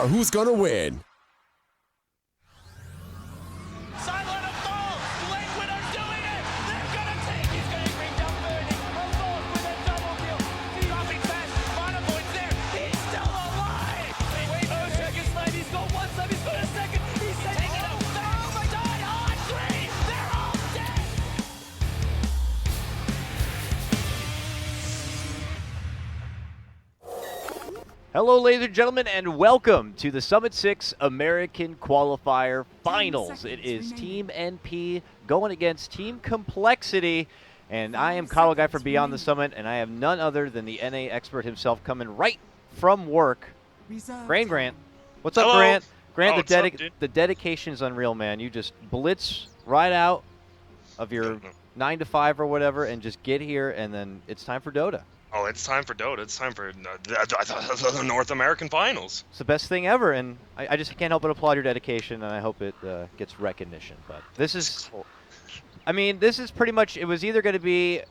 are who's gonna win. Silent of ball. Lakewood are doing it. They're gonna take. He's gonna bring down Burning. Alone with a double kill. Dropping fast. Monopoint's there. He's still alive. Wait, 2 seconds left. He's got 1 step. He's got a second. He's taking it. Oh my God! On 3. They're all dead. Hello, ladies and gentlemen, and welcome to the Summit 6 American Qualifier Finals. It is Team NP going against Team Complexity, and I am coL Guy from Beyond the Summit, and I have none other than the NA expert himself coming right from work, Grant. What's up, Hello. Grant? Grant, What's up, dude? the dedication is unreal, man. You just blitz right out of your 9 to 5 or whatever, and just get here, and then it's time for Dota. Oh, it's time for Dota. It's time for the North American Finals. It's the best thing ever, and I just can't help but applaud your dedication, and I hope it gets recognition. But this is, I mean, this is pretty much, it was either going to be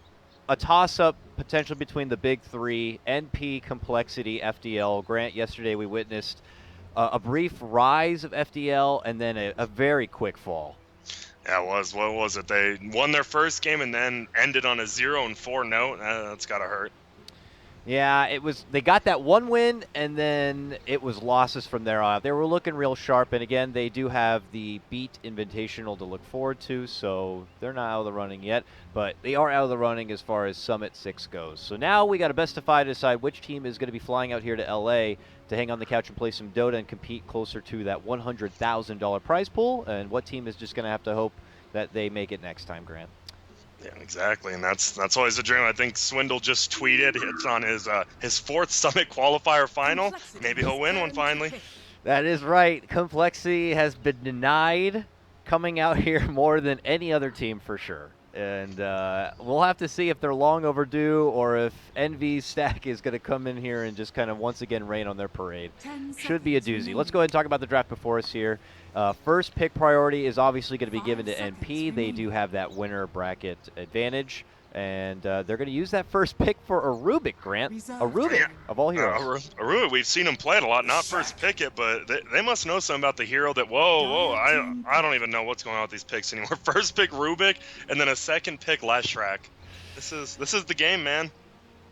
a toss-up potential between the big three, NP, Complexity, FDL. Grant, yesterday we witnessed a brief rise of FDL and then a very quick fall. Yeah, it was. What was it? They won their first game and then ended on a 0-4 note. That's got to hurt. Yeah, it was. They got that one win, and then it was losses from there on. They were looking real sharp, and again, they do have the Beat Invitational to look forward to, so they're not out of the running yet, but they are out of the running as far as Summit 6 goes. So now we got a best of 5 to decide which team is going to be flying out here to LA to hang on the couch and play some Dota and compete closer to that $100,000 prize pool, and what team is just going to have to hope that they make it next time, Grant. Yeah, exactly, and that's always a dream. I think Swindle just tweeted it's on his 4th Summit Qualifier final. Maybe he'll win one finally. That is right. Complexity has been denied coming out here more than any other team for sure. And we'll have to see if they're long overdue or if Envy's stack is going to come in here and just kind of once again rain on their parade. Should be a doozy. Let's go ahead and talk about the draft before us here. First pick priority is obviously going to be given to NP. They do have that winner bracket advantage. And they're going to use that first pick for a Rubik, Grant. A Rubik, of all heroes. A Rubik, we've seen him play it a lot. Not first pick it, but they must know something about the hero that, whoa, I don't even know what's going on with these picks anymore. First pick Rubik, and then a second pick Leshrac. This is the game, man.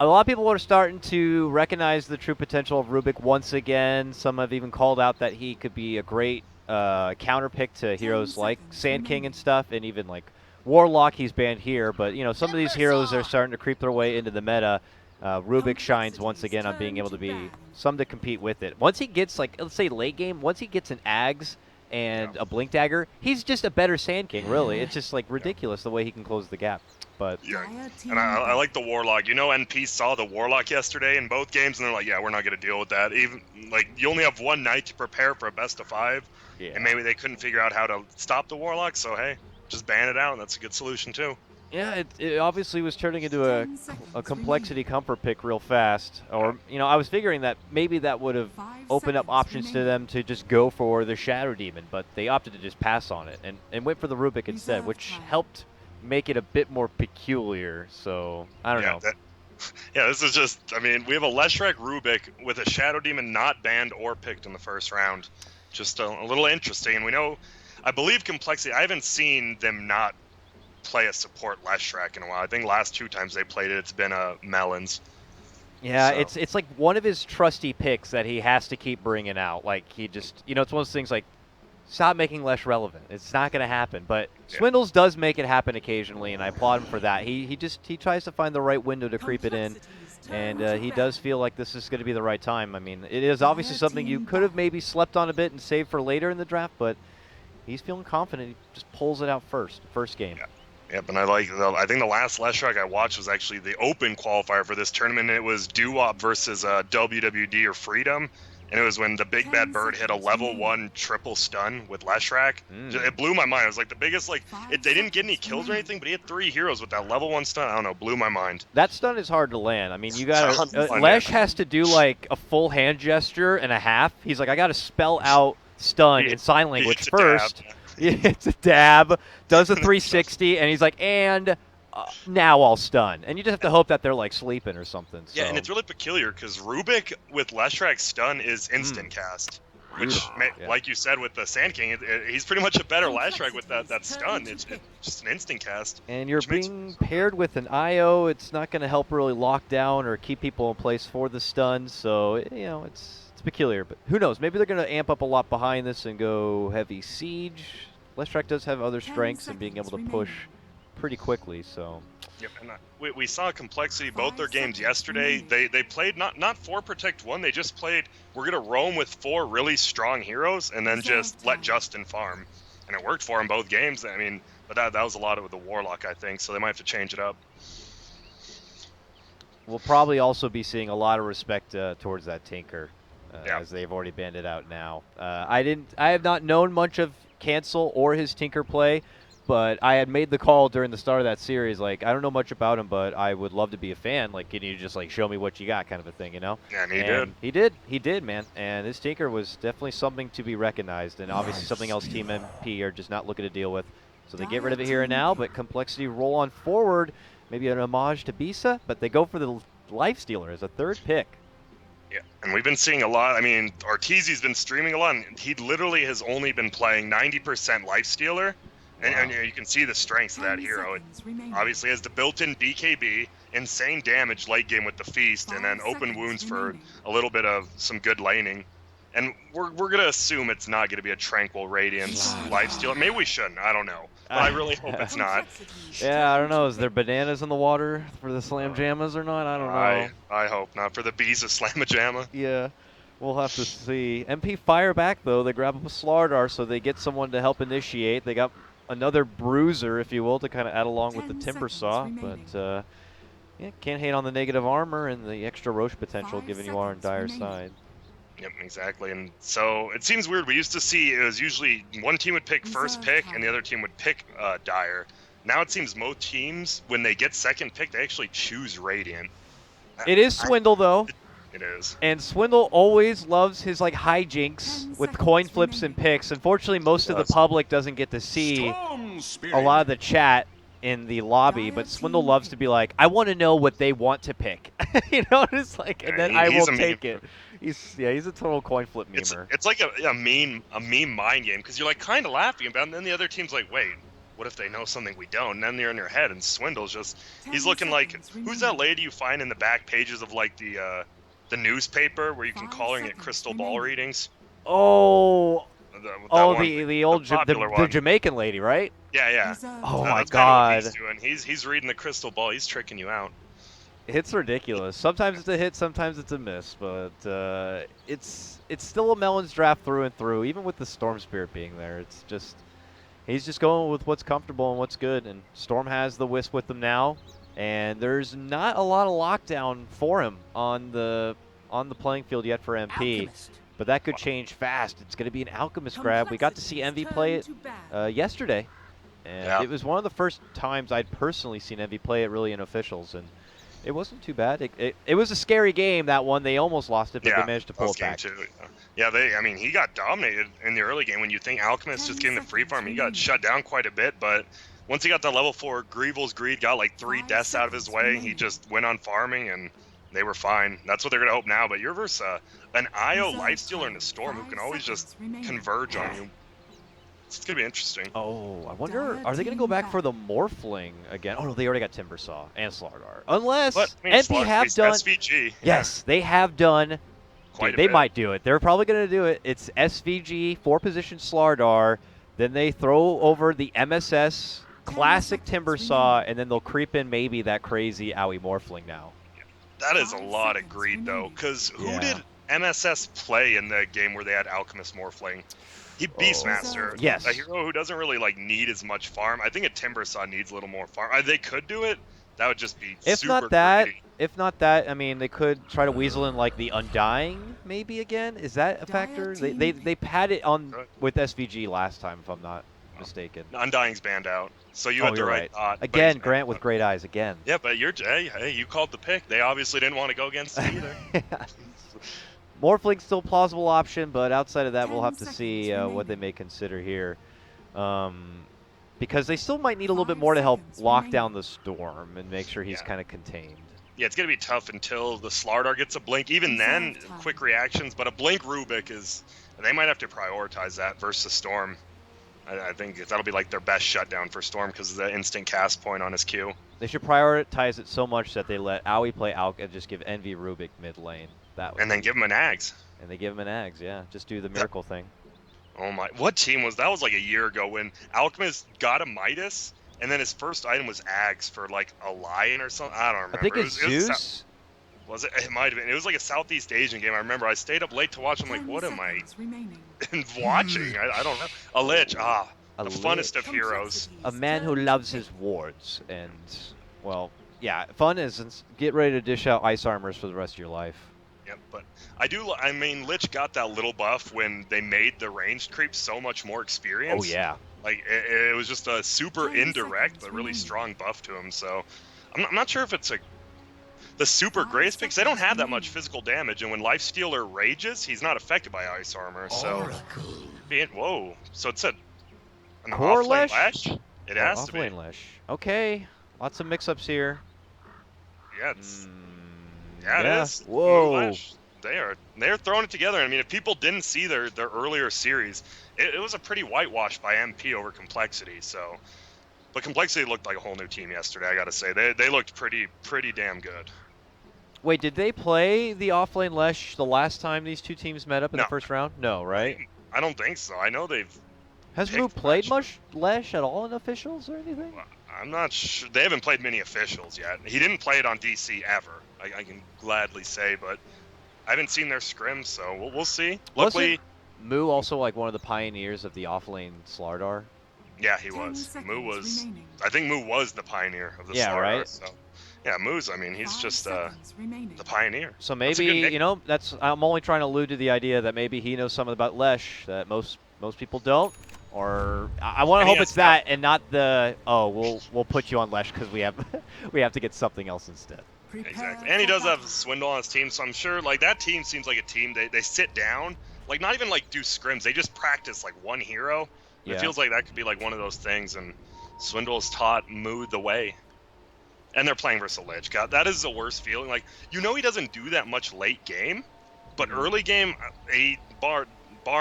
A lot of people are starting to recognize the true potential of Rubik once again. Some have even called out that he could be a great counter pick to heroes like Sand King and stuff, and even like Warlock. He's banned here, but you know, some of these heroes are starting to creep their way into the meta. Rubik shines once again on being able to be some to compete with it. Once he gets, like, let's say late game, once he gets an Ags and a Blink Dagger, he's just a better Sand King, really. It's just like ridiculous the way he can close the gap. But yeah, and I like the Warlock. You know, NP saw the Warlock yesterday in both games, and they're like, yeah, we're not going to deal with that. Even like, you only have one night to prepare for a best of 5, and maybe they couldn't figure out how to stop the Warlock, so hey, just ban it out, and that's a good solution too. Yeah, it obviously was turning into a Complexity comfort pick real fast. Or, you know, I was figuring that maybe that would have opened up options to them to just go for the Shadow Demon, but they opted to just pass on it and went for the Rubik instead, which helped make it a bit more peculiar. So, I don't know. Yeah, this is just, I mean, we have a Leshrac Rubik with a Shadow Demon not banned or picked in the first round. Just a little interesting. And we know, I believe Complexity, I haven't seen them not play a support Leshrac in a while. I think last 2 times they played it, it's been Melons. Yeah, so. it's like one of his trusty picks that he has to keep bringing out. Like, he just, you know, it's one of those things like, stop making Lesh relevant. It's not going to happen. But Swindles does make it happen occasionally, and I applaud him for that. He tries to find the right window to creep it in, and he does feel like this is going to be the right time. I mean, it is obviously something you could have maybe slept on a bit and saved for later in the draft, but he's feeling confident. He just pulls it out first game. Yeah. Yep, and I think the last Leshrac I watched was actually the open qualifier for this tournament, and it was Doo-Wop versus WWD or Freedom, and it was when the Big Bad Bird hit a level 1 triple stun with Leshrac. It blew my mind. It was like the biggest, like, they didn't get any kills or anything, but he had 3 heroes with that level 1 stun. I don't know, blew my mind. That stun is hard to land. I mean, you got Lesh has to do like a full hand gesture and a half. He's like, I got to spell out stun in sign language first. It's a dab, does a 360, and he's like, and now I'll stun. And you just have to hope that they're like sleeping or something. So. Yeah, and it's really peculiar because Rubik with Leshrac stun is instant cast. Which, Yeah. like you said with the Sand King, he's pretty much a better last strike with that stun. It's just an instant cast. And you're which makes- being paired with an IO. It's not going to help really lock down or keep people in place for the stuns. So, you know, it's peculiar. But who knows? Maybe they're going to amp up a lot behind this and go heavy siege. Leshrac does have other strengths in being able to push pretty quickly. So. Yep, and we saw complexity both their games yesterday. They played not 4 protect 1. They just played, we're gonna roam with 4 really strong heroes and then just let Justin farm, and it worked for him both games. I mean, but that was a lot of the Warlock, I think. So they might have to change it up. We'll probably also be seeing a lot of respect towards that Tinker, Yeah. as they've already banned it out now. I have not known much of Cancel or his Tinker play. But I had made the call during the start of that series, like, I don't know much about him, but I would love to be a fan. Like, can you just, like, show me what you got kind of a thing, you know? Yeah, and He did, man. And his Tinker was definitely something to be recognized, and obviously something else Team MP are just not looking to deal with. So they get rid of it here and now, but Complexity roll on forward, maybe an homage to Bisa, but they go for the Lifestealer as a third pick. Yeah, and we've been seeing a lot. I mean, Arteezy's been streaming a lot, and he literally has only been playing 90% Lifestealer. And you can see the strengths of that hero. It obviously has the built-in BKB, insane damage late game with the Feast, and then open wounds for a little bit of some good laning. And we're going to assume it's not going to be a Tranquil Radiance Lifestealer. Maybe we shouldn't. I don't know. But I really hope it's not. Yeah, I don't know. Is there bananas in the water for the Slam Jammas or not? I don't know. I hope not. For the Bees of Slamajamma. Yeah. We'll have to see. MP fire back, though. They grab up a Slardar, so they get someone to help initiate. They got another bruiser, if you will, to kind of add along with the Timber Saw. But, yeah, can't hate on the negative armor and the extra Roche potential given you are on dire side. Yep, exactly. And so it seems weird. We used to see it was usually one team would pick first pick and the other team would pick Dire. Now it seems most teams, when they get second pick, they actually choose Radiant. It is Swindle, though. It is. And Swindle always loves his like hijinks with coin flips and picks. Unfortunately, most of the public doesn't get to see a lot of the chat in the lobby, but Swindle loves to be like, I want to know what they want to pick. You know, it's like, and then I will take it. He's a total coin flip memer. It's like a meme mind game, because you're like kind of laughing about it, and then the other team's like, wait, what if they know something we don't? And then they're in your head, and Swindle's just, he's looking like, who's that lady you find in the back pages of like the newspaper where you can call her and get crystal ball readings? Oh, the old the Jamaican lady, right? Yeah. Oh my that's God. Kind of what he's doing. He's reading the crystal ball. He's tricking you out. It's ridiculous. Sometimes it's a hit, sometimes it's a miss, but it's still a Melons draft through and through, even with the Storm Spirit being there. It's just, he's just going with what's comfortable and what's good, and Storm has the Wisp with them now, and there's not a lot of lockdown for him on the playing field yet for MP. But that could change fast. It's going to be an Alchemist grab. We got to see Envy play it yesterday, and it was one of the first times I'd personally seen Envy play it really in officials, and it wasn't too bad. It was a scary game, that one. They almost lost it, but they managed to pull it back. Too. Yeah, I mean, he got dominated in the early game. When you think Alchemist just getting the free farm, he got shut down quite a bit, but once he got to level 4, Greevil's Greed got like 3 deaths out of his way. He just went on farming, and they were fine. That's what they're going to hope now, but you're versus an IO Lifestealer in a Storm who can always just converge on you. It's going to be interesting. Oh, I wonder, are they going to go back for the Morphling again? Oh, no, they already got Timber Saw and Slardar. Unless NP have done... SVG. Yes, they have done... Quite they might do it. They're probably going to do it. It's SVG, 4-position Slardar, then they throw over the MSS, classic Timber Saw, and then they'll creep in maybe that crazy Owie Morphling now. That is a lot of greed, though, because who did MSS play in the game where they had Alchemist Morphling? He Beastmaster. Yes. A hero who doesn't really like need as much farm. I think a Timber Saw needs a little more farm. They could do it. That would just be super greedy. If not that, I mean, they could try to weasel in like the Undying maybe again. Is that a factor? They had it on with SVG last time, if I'm not mistaken. Undying's banned out. So you had the right thought. Again, Grant with great eyes again. Yeah, but hey, you called the pick. They obviously didn't want to go against it either. Morphling's still a plausible option, but outside of that, we'll have to see what they may consider here. Because they still might need a little bit more to help lock down the Storm and make sure he's kind of contained. Yeah, it's going to be tough until the Slardar gets a blink. Even then, quick reactions, but a blink Rubik is They might have to prioritize that versus Storm. I think that'll be like their best shutdown for Storm because of the instant cast point on his Q. They should prioritize it so much that they let Aoi play Alk and just give Envy Rubik mid lane. That would And then be- give him an Ags. And they give him an Ags, yeah. Just do the miracle thing. Oh my, what team was that? Was like a year ago when Alchemist got a Midas, and then his first item was Ags for like a lion or something. I don't remember. I think it's Zeus. Was it? It might have been. It was like a Southeast Asian game. I remember. I stayed up late to watch. I'm like, 10 what am I seconds remaining. watching? I don't know. A Lich. A The funnest Lich. of heroes. A man who loves his wards. And, well, yeah, fun is get ready to dish out ice armors for the rest of your life. Yep, but I mean, Lich got that little buff when they made the ranged creep so much more experience. Oh, yeah. Like, it was just a super 10 indirect seconds but really remaining. strong buff to him, so I'm not sure if it's the super 5 grace because they don't have that seconds much remaining. physical damage, and when Lifestealer rages, he's not affected by ice armor, so... Whoa, so it's an Core offlane Lash? Lash? It Oh, has to be. offlane Lash. Okay. Lots of mix-ups here. Yeah, it's... Mm, Yeah, it is. Whoa. Lash. They're throwing it together. I mean, if people didn't see their earlier series, it was a pretty whitewash by MP over Complexity. So, but Complexity looked like a whole new team yesterday. I gotta say, they looked pretty damn good. Wait, did they play the offlane Lesh the last time these two teams met up in No. the first round? No, right? I don't think so. I know they've. Has picked Moo played Lesh. much Lesh at all in officials or anything? I'm not sure. They haven't played many officials yet. He didn't play it on DC ever. I can gladly say, but I haven't seen their scrims, so we'll see. Luckily, Wasn't Moo also like one of the pioneers of the offlane Slardar? yeah, he 10 was. Moo seconds was. remaining. I think Moo was the pioneer of the Yeah, Slardar, right? So, yeah, Moo's. I mean, he's 5 just seconds remaining. the pioneer. So That's a maybe, good you know, I'm only trying to allude to the idea that maybe he knows something about Lesh that most people don't. Or I want to And he hope has it's that and not the, oh, we'll put you on Lesh because we have we have to get something else instead. Prepare Exactly. And he for does have battle. Swindle on his team, so I'm sure like that team seems like a team they sit down, like not even like do scrims, they just practice like one hero. Yeah. It feels like that could be like one of those things, and Swindle's taught Moo the way. And they're playing versus a Lich. God, that is the worst feeling. Like, you know he doesn't do that much late game, but early game, bar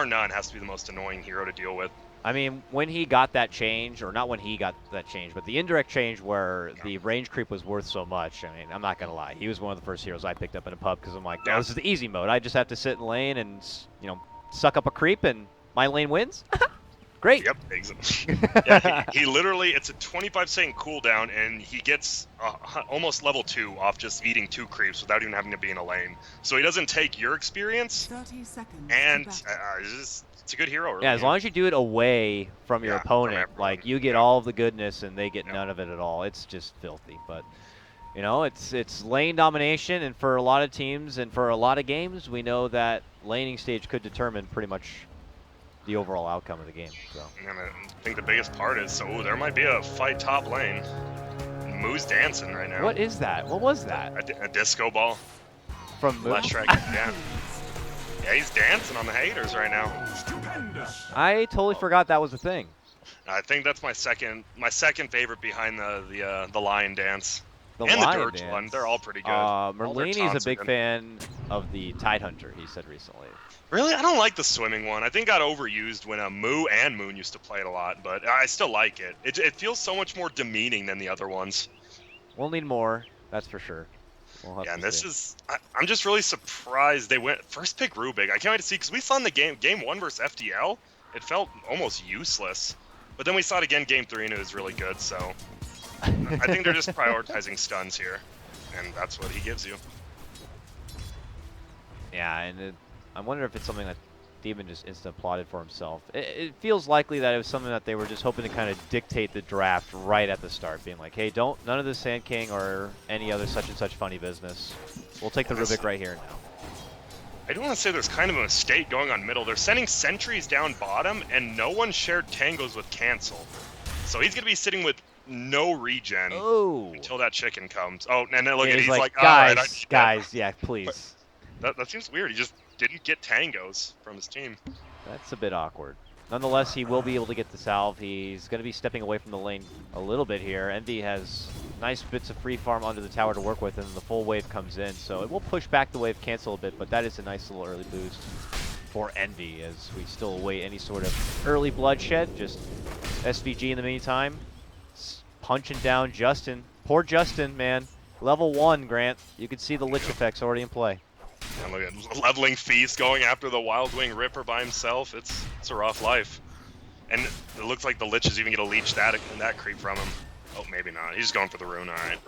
none, has to be the most annoying hero to deal with. I mean, when he got that change, or not when he got that change, but the indirect change where the range creep was worth so much, I mean, I'm not going to lie. He was one of the first heroes I picked up in a pub because I'm like, oh, Yeah. this is the easy mode. I just have to sit in lane and, you know, suck up a creep and my lane wins. Great. Yep, exactly. Yeah, he literally, it's a 25-second cooldown, and he gets almost level 2 off just eating 2 creeps without even having to be in a lane. So he doesn't take your experience, 30 seconds. and to battle. it's a good hero. Early Yeah, as game. long as you do it away from your Yeah, from opponent, everyone. like you get Yeah. all of the goodness and they get Yeah. none of it at all. It's just filthy. But you know, it's lane domination, and for a lot of teams and for a lot of games, we know that laning stage could determine pretty much the overall outcome of the game. So And I think the biggest part is, there might be a fight top lane. Moo's dancing right now. what is that? What was that A disco ball. from Moo? Last track, yeah. Yeah, he's dancing on the haters right now. I totally forgot that was a thing. I think that's my second favorite behind the lion dance. The And lion the Dirge dance. one, they're all pretty good. All their Merlini's taunts a are big good. fan of the Tidehunter, he said recently. Really? I don't like the swimming one. I think it got overused when Moo and Moon used to play it a lot, but I still like it. It feels so much more demeaning than the other ones. We'll need more, that's for sure. We'll have Yeah, to and this see. is... I'm just really surprised they went... First pick Rubik. I can't wait to see, because we saw in the game 1 versus FDL, it felt almost useless. But then we saw it again game 3, and it was really good, so... I think they're just prioritizing stuns here, and that's what he gives you. Yeah, and I wonder if it's something that Demon just instant plotted for himself. It feels likely that it was something that they were just hoping to kind of dictate the draft right at the start, being like, hey, none of this Sand King or any other such and such funny business. We'll take the Rubik right here and now. I do want to say there's kind of a mistake going on middle. They're sending sentries down bottom, and no one shared tangos with cancel. So he's going to be sitting with no regen Oh! until that chicken comes. Oh, and then look Yeah, at he's he's like, guys, all right, I need that." guys, yeah, please. That seems weird. He just didn't get tangos from his team. That's a bit awkward. Nonetheless, he will be able to get the salve. He's going to be stepping away from the lane a little bit here. Envy has nice bits of free farm under the tower to work with, and the full wave comes in. So it will push back the wave cancel a bit, but that is a nice little early boost. for Envy, as we still await any sort of early bloodshed. Just SVG in the meantime, punching down Justin. Poor Justin, man. Level 1, Grant. You can see the Lich effects already in play. And look at leveling Feast going after the Wild Wing Ripper by himself. It's a rough life. And it looks like the Lich is even going to leech that creep from him. Oh, maybe not. He's going for the rune. All right.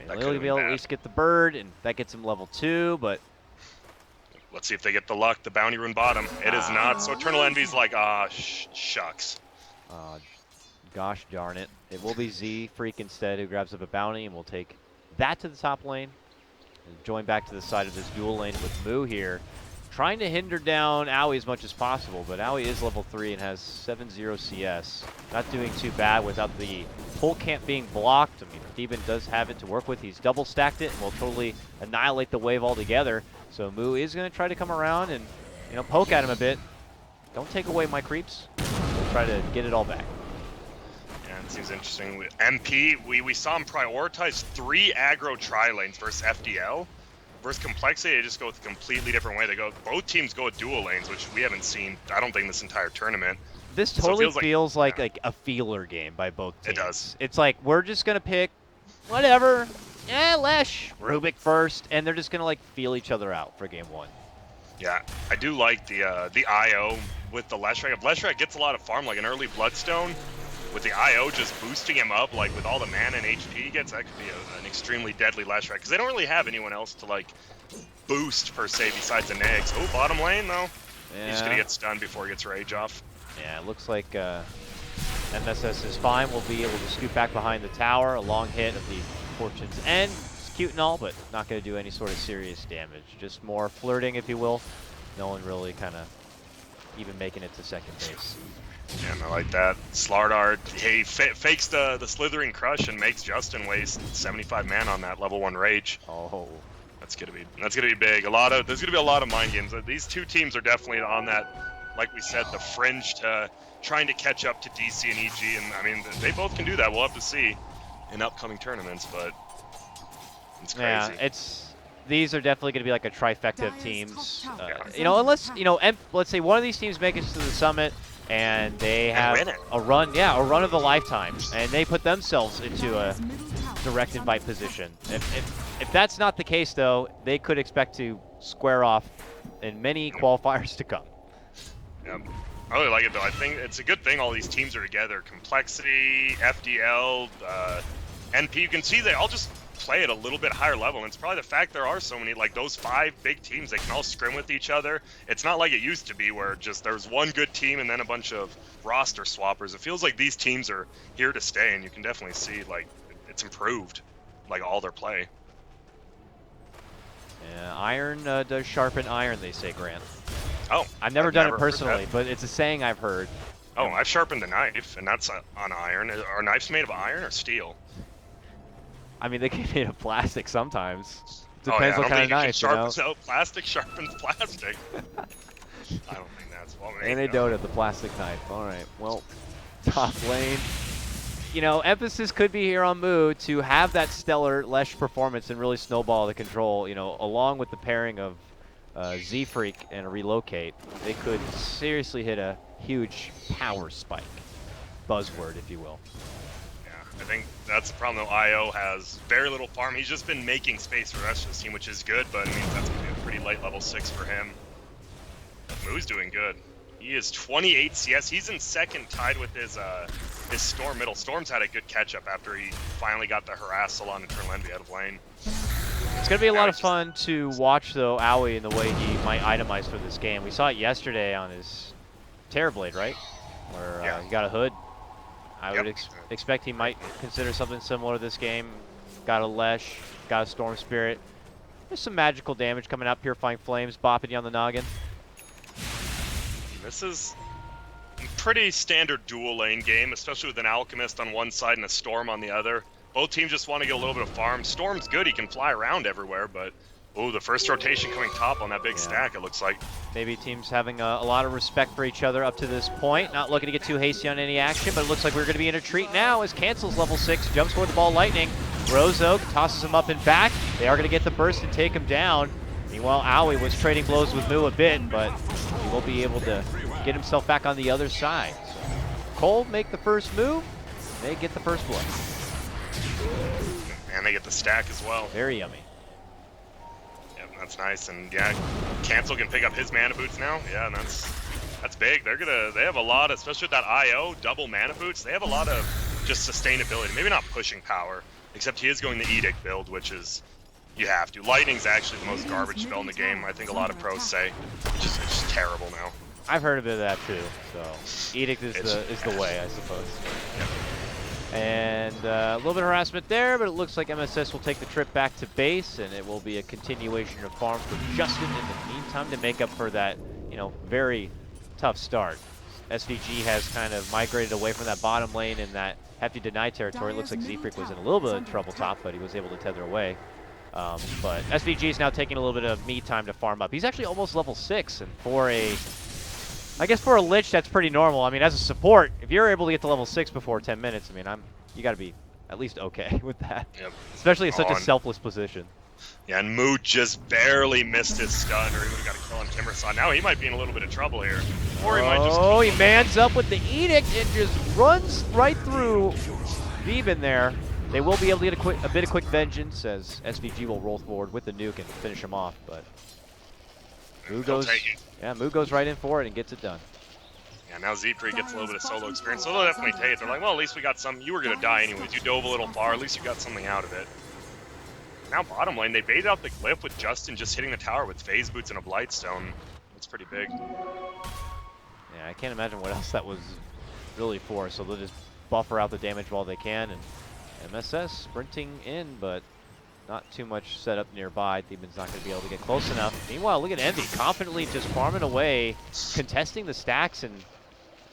Alright, Lily will be able to at least get the bird, and that gets him level 2, but... Let's see if they get the luck. The bounty rune bottom. It is not. So Eternal Envy's like, shucks. Gosh darn it. It will be Z Freak instead who grabs up a bounty, and we'll take that to the top lane. And join back to the side of this dual lane with Moo here. Trying to hinder down Owie as much as possible, but Owie is level 3 and has 7-0 CS. Not doing too bad without the whole camp being blocked. I mean, Theben does have it to work with. He's double stacked it and will totally annihilate the wave altogether. So Moo is going to try to come around and, you know, poke at him a bit. Don't take away my creeps. We'll try to get it all back. Yeah, it seems interesting. MP, we saw him prioritize 3 aggro tri-lanes versus FDL. Versus Complexity, they just go with a completely different way. Both teams go with dual lanes, which we haven't seen, I don't think, this entire tournament. This totally so feels like a feeler game by both teams. It does. It's like, we're just going to pick whatever. Yeah, Lesh, Rubik first, and they're just going to, like, feel each other out for game 1. Yeah, I do like the IO with the Leshrac. If Leshrac gets a lot of farm, like an early Bloodstone, with the IO just boosting him up, like with all the mana and HP he gets, that could be an extremely deadly Leshrac. Because they don't really have anyone else to, like, boost, per se, besides the Nags. Oh, bottom lane, though. Yeah. He's going to get stunned before he gets Rage off. Yeah, it looks like MSS is fine. We'll be able to scoot back behind the tower. A long hit of the Fortune's End. It's cute and all, but not going to do any sort of serious damage. Just more flirting, if you will. No one really kind of even making it to second base. Yeah, I like that. Slardar, he fakes the Slithering Crush and makes Justin waste 75 mana on that level 1 Rage. Oh. That's gonna be big. There's gonna be a lot of mind games. These two teams are definitely on that, like we said, the fringe to trying to catch up to DC and EG, and I mean they both can do that. We'll have to see in upcoming tournaments, but it's crazy. Yeah, these are definitely going to be like a trifecta of teams. You know, unless, you know, let's say one of these teams makes it to the summit and they have a run of a lifetime, and they put themselves into a direct invite position. If that's not the case, though, they could expect to square off in many qualifiers to come. Yeah. I really like it, though. I think it's a good thing all these teams are together. Complexity, FDL, NP, you can see they all just play at a little bit higher level, and it's probably the fact there are so many, like those 5 big teams, they can all scrim with each other. It's not like it used to be where just there's one good team and then a bunch of roster swappers. It feels like these teams are here to stay, and you can definitely see like it's improved, like all their play. Yeah, iron does sharpen iron, they say, Grant. Oh, I've never done it personally, but it's a saying I've heard. Oh, I've sharpened a knife, and that's on iron. Are knives made of iron or steel? I mean, they can be made of plastic sometimes. Depends what kind of knife, you know? So plastic sharpens plastic. I don't think that's what we Anecdote the plastic knife. All right, well, top lane. You know, emphasis could be here on Moo to have that stellar Lesh performance and really snowball the control, you know, along with the pairing of Z-Freak and a Relocate. They could seriously hit a huge power spike. Buzzword, if you will. I think that's the problem, though. IO has very little farm. He's just been making space for the rest of his team, which is good, but I mean, that's going to be a pretty late level 6 for him. Moo's doing good. He is 28 CS. He's in second, tied with his Storm middle. Storm's had a good catch-up after he finally got the harass on Eternal Envy out of lane. It's going to be a lot of fun to watch, though, Owie and the way he might itemize for this game. We saw it yesterday on his Terrorblade, right? Where he got a hood. I would expect he might consider something similar to this game. Got a Lesh, got a Storm Spirit. There's some magical damage coming out, Purifying Flames, bopping you on the noggin. This is a pretty standard dual lane game, especially with an Alchemist on one side and a Storm on the other. Both teams just want to get a little bit of farm. Storm's good, he can fly around everywhere, but oh, the first rotation coming top on that big stack, it looks like. Maybe teams having a lot of respect for each other up to this point. Not looking to get too hasty on any action, but it looks like we're going to be in a treat now as Cancels level 6, jumps toward the ball lightning. Rose Oak tosses him up and back. They are going to get the burst and take him down. Meanwhile, Aoi was trading blows with Mu a bit, but he will be able to get himself back on the other side. So coL make the first move. They get the first blood. And they get the stack as well. Very yummy. Yeah, that's nice. And yeah, Cancel can pick up his mana boots now. Yeah, and that's big. They have a lot, especially with that IO double mana boots. They have a lot of just sustainability. Maybe not pushing power, except he is going the Edict build, which is you have to. Lightning's actually the most garbage spell in the game. I think a lot of pros say it's just terrible now. I've heard a bit of that too. So Edict is the way, I suppose. Yeah. And a little bit of harassment there, but it looks like MSS will take the trip back to base, and it will be a continuation of farm for Justin in the meantime to make up for that, very tough start. SVG has kind of migrated away from that bottom lane in that hefty deny territory. It looks like Z-Freak was in a little bit of trouble top, but he was able to tether away. But SVG is now taking a little bit of me time to farm up. He's actually almost level 6, and I guess for a Lich, that's pretty normal. I mean, as a support, if you're able to get to level 6 before 10 minutes, I mean, you got to be at least okay with that. Yep. Especially in such a selfless position. Yeah, and Mu just barely missed his stun, or he would have got a kill on Timbersaw. Now he might be in a little bit of trouble here. Or he might just... Oh, he mans up with the Edict and just runs right through Veben there. They will be able to get a bit of quick vengeance as SVG will roll forward with the nuke and finish him off, but Mu goes right in for it and gets it done. Yeah, now Z-Freak gets a little bit of solo experience, so they'll definitely take it. They're like, well, at least we got some. You were going to die anyways. You dove a little far. At least you got something out of it. Now bottom lane, they baited out the Glyph with Justin just hitting the tower with phase boots and a Blightstone. That's pretty big. Yeah, I can't imagine what else that was really for, so they'll just buffer out the damage while they can, and MSS sprinting in, but not too much set up nearby. Theban's not going to be able to get close enough. Meanwhile, look at Envy confidently just farming away, contesting the stacks and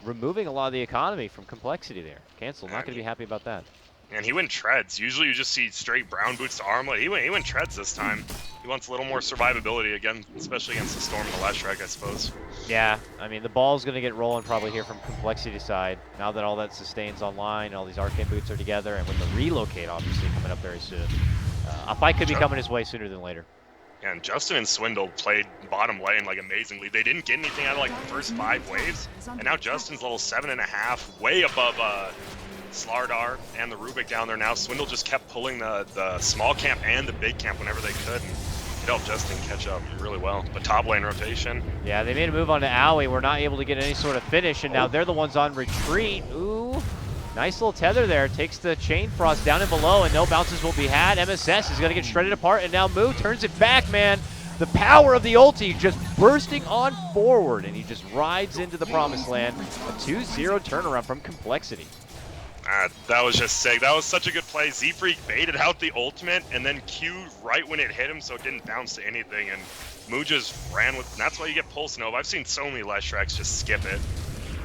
removing a lot of the economy from complexity there. Cancel, not going to be happy about that. And he went treads. Usually you just see straight brown boots to armlet. He went treads this time. He wants a little more survivability again, especially against the Storm and the Leshrac, I suppose. Yeah, I mean, the ball's going to get rolling probably here from complexity side. Now that all that sustains online, all these arcane boots are together, and with the relocate obviously coming up very soon. A fight could be coming his way sooner than later. Yeah, and Justin and Swindle played bottom lane like amazingly. They didn't get anything out of like the first 5 waves, and now Justin's level 7.5, way above Slardar and the Rubik down there now. Swindle just kept pulling the small camp and the big camp whenever they could, and it helped Justin catch up really well. But top lane rotation. Yeah, they made a move onto Aoi. We're not able to get any sort of finish, and now they're the ones on retreat. Ooh, nice little tether there. Takes the Chain Frost down and below, and no bounces will be had. MSS is going to get shredded apart, and now Mu turns it back, man. The power of the ulti just bursting on forward, and he just rides into the promised land. A 2-0 turnaround from complexity. That was just sick. That was such a good play. Z-Freak baited out the ultimate and then Q'd right when it hit him so it didn't bounce to anything. And Mu just ran with... And that's why you get Pulse Nova. I've seen so many Leshracs just skip it.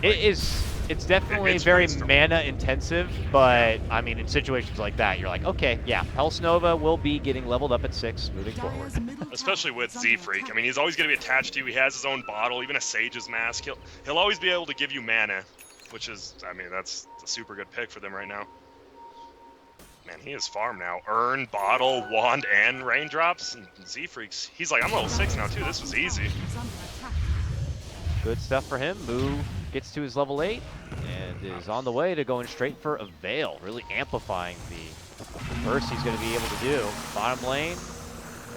It's definitely very mana intensive, but I mean, in situations like that, you're like, okay, yeah, Pulse Nova will be getting leveled up at 6 moving forward. Especially with Z-Freak. I mean, he's always going to be attached to you. He has his own bottle, even a Sage's Mask. He'll always be able to give you mana, which is, I mean, that's a super good pick for them right now. Man, he is farm now. Urn, bottle, wand, and raindrops. And Z-Freaks, he's like, I'm level 6 now too. This was easy. Good stuff for him. Mu gets to his level 8 and is on the way to going straight for a Veil, really amplifying the burst he's going to be able to do. Bottom lane,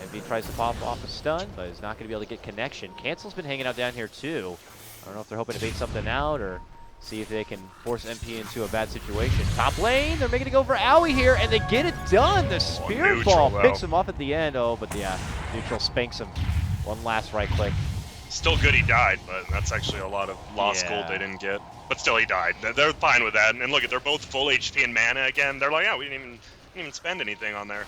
Envy tries to pop off a stun, but is not going to be able to get connection. Cancel's been hanging out down here too. I don't know if they're hoping to bait something out or see if they can force MP into a bad situation. Top lane, they're making it go for Aoi here, and they get it done. The Spirit Ball picks him off at the end. Oh, but yeah, neutral spanks him. One last right click. Still good he died, but that's actually a lot of lost gold they didn't get. But still he died. They're fine with that. And look, they're both full HP and mana again. They're like, yeah, we didn't even spend anything on there.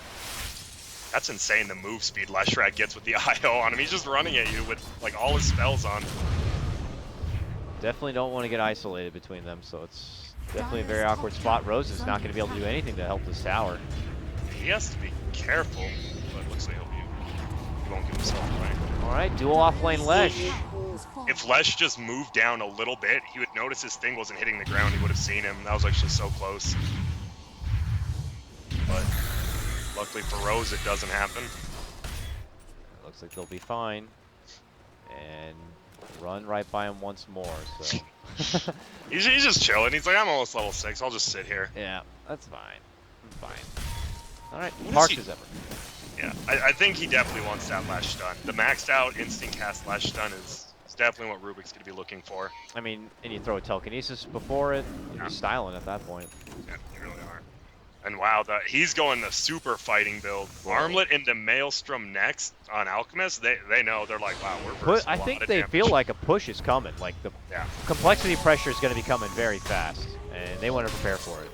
That's insane, the move speed Leshrac gets with the IO on him. He's just running at you with like all his spells on. Definitely don't want to get isolated between them, so it's definitely a very awkward spot. Rose is not going to be able to do anything to help this tower. He has to be careful, but it looks like he won't give himself away. All right, dual off lane Lesh. If Lesh just moved down a little bit, he would notice his thing wasn't hitting the ground. He would have seen him. That was actually so close. But luckily for Rose, it doesn't happen. Looks like they'll be fine. And run right by him once more, so. He's just chilling. He's like, I'm almost level 6. I'll just sit here. Yeah, that's fine. I'm fine. All right, What is parked he- as ever. Yeah, I think he definitely wants that Lash Stun. The maxed out instant cast Lash Stun is definitely what Rubik's going to be looking for. I mean, and you throw a telekinesis before it, you're Yeah. just styling at that point. Yeah, you really are. And wow, he's going the super fighting build. Armlet into Maelstrom next on Alchemist. They know. They're like, wow, we're versus I a lot think of they damage. feel like a push is coming. Like the Yeah. complexity pressure is going to be coming very fast, and they want to prepare for it.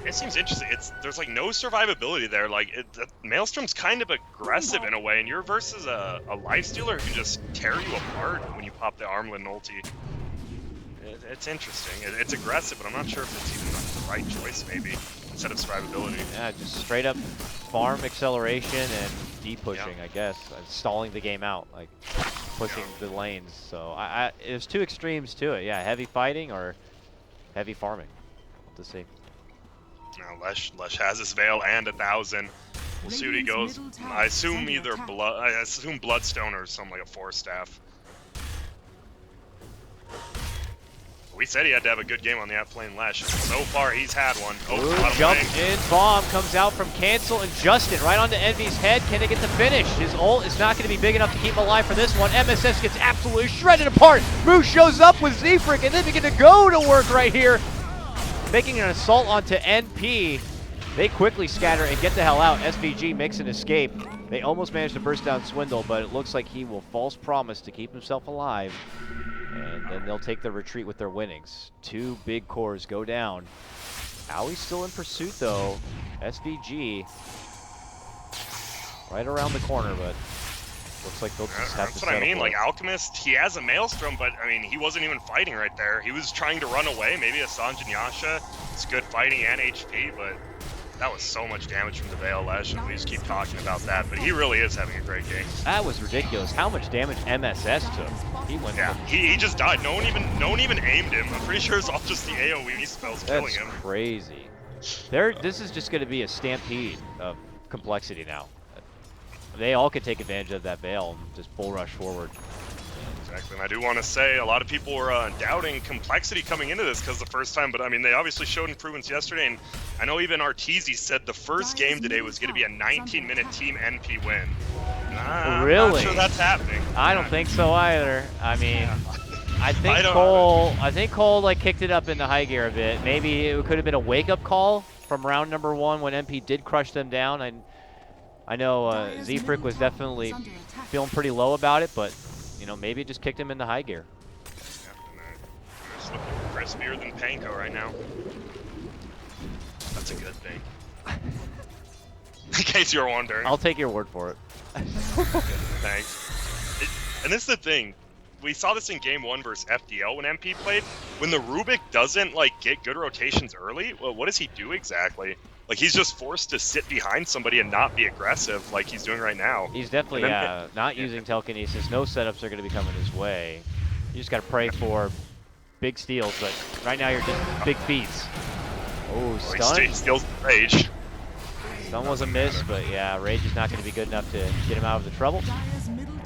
It seems interesting. There's like no survivability there. Like Maelstrom's kind of aggressive in a way, and you're versus a lifestealer who can just tear you apart when you pop the Armlet and ulti. It's interesting. It's aggressive, but I'm not sure if it's even the right choice. Maybe instead of survivability. Yeah, just straight up farm acceleration and de-pushing, I guess. Stalling the game out, like pushing the lanes. So there's two extremes to it. Yeah, heavy fighting or heavy farming. We'll have to see. Now Lesh has his Veil and 1,000. We'll see what he goes. I assume either I assume Bloodstone or something like a Force Staff. We said he had to have a good game on the app playing Lesh. So far, he's had one. Oh, Ooh, jump in, bomb comes out from Cancel, and Justin right onto Envy's head. Can they get the finish? His ult is not going to be big enough to keep him alive for this one. MSS gets absolutely shredded apart. Moose shows up with Zefric, and they begin to go to work right here, making an assault onto NP. They quickly scatter and get the hell out. SVG makes an escape. They almost managed to burst down Swindle, but it looks like he will false promise to keep himself alive. And then they'll take the retreat with their winnings. Two big cores go down. Owie's still in pursuit, though. SVG right around the corner, but looks like they'll just have to That's what I settle mean. for Like it. Alchemist, he has a Maelstrom, but I mean, he wasn't even fighting right there. He was trying to run away. Maybe a Sanj and Yasha. It's good fighting and HP, but that was so much damage from the Veil Lesh, and we just keep talking about that. But he really is having a great game. That was ridiculous. How much damage MSS took? He went. Yeah, he just died. No one even aimed him. I'm pretty sure it's all just the AoE spells killing That's him. crazy. This is just going to be a stampede of complexity now. They all could take advantage of that Veil and just bull rush forward. Exactly, and I do want to say a lot of people were doubting complexity coming into this because the first time, but I mean, they obviously showed improvements yesterday, and I know even Arteezy said the first game today was going to be a 19-minute Team NP win. I'm Really? not sure that's happening. I don't think so either. I mean, I think I don't- coL like kicked it up into high gear a bit. Maybe it could have been a wake-up call from round number 1 when MP did crush them down. I know Zefric was definitely feeling pretty low about it, but you know, maybe it just kicked him into high gear. Yeah, they're just looking crispier than Panko right now. That's a good thing. In case you're wondering. I'll take your word for it. Thanks. And this is the thing. We saw this in game 1 versus FDL when MP played. When the Rubik doesn't like get good rotations early, well, what does he do exactly? Like, he's just forced to sit behind somebody and not be aggressive like he's doing right now. He's definitely not using telekinesis. No setups are going to be coming his way. You just got to pray for big steals, but right now you're just big feats. Oh, stun. He steals the Rage. Stun was a miss, but yeah, Rage is not going to be good enough to get him out of the trouble.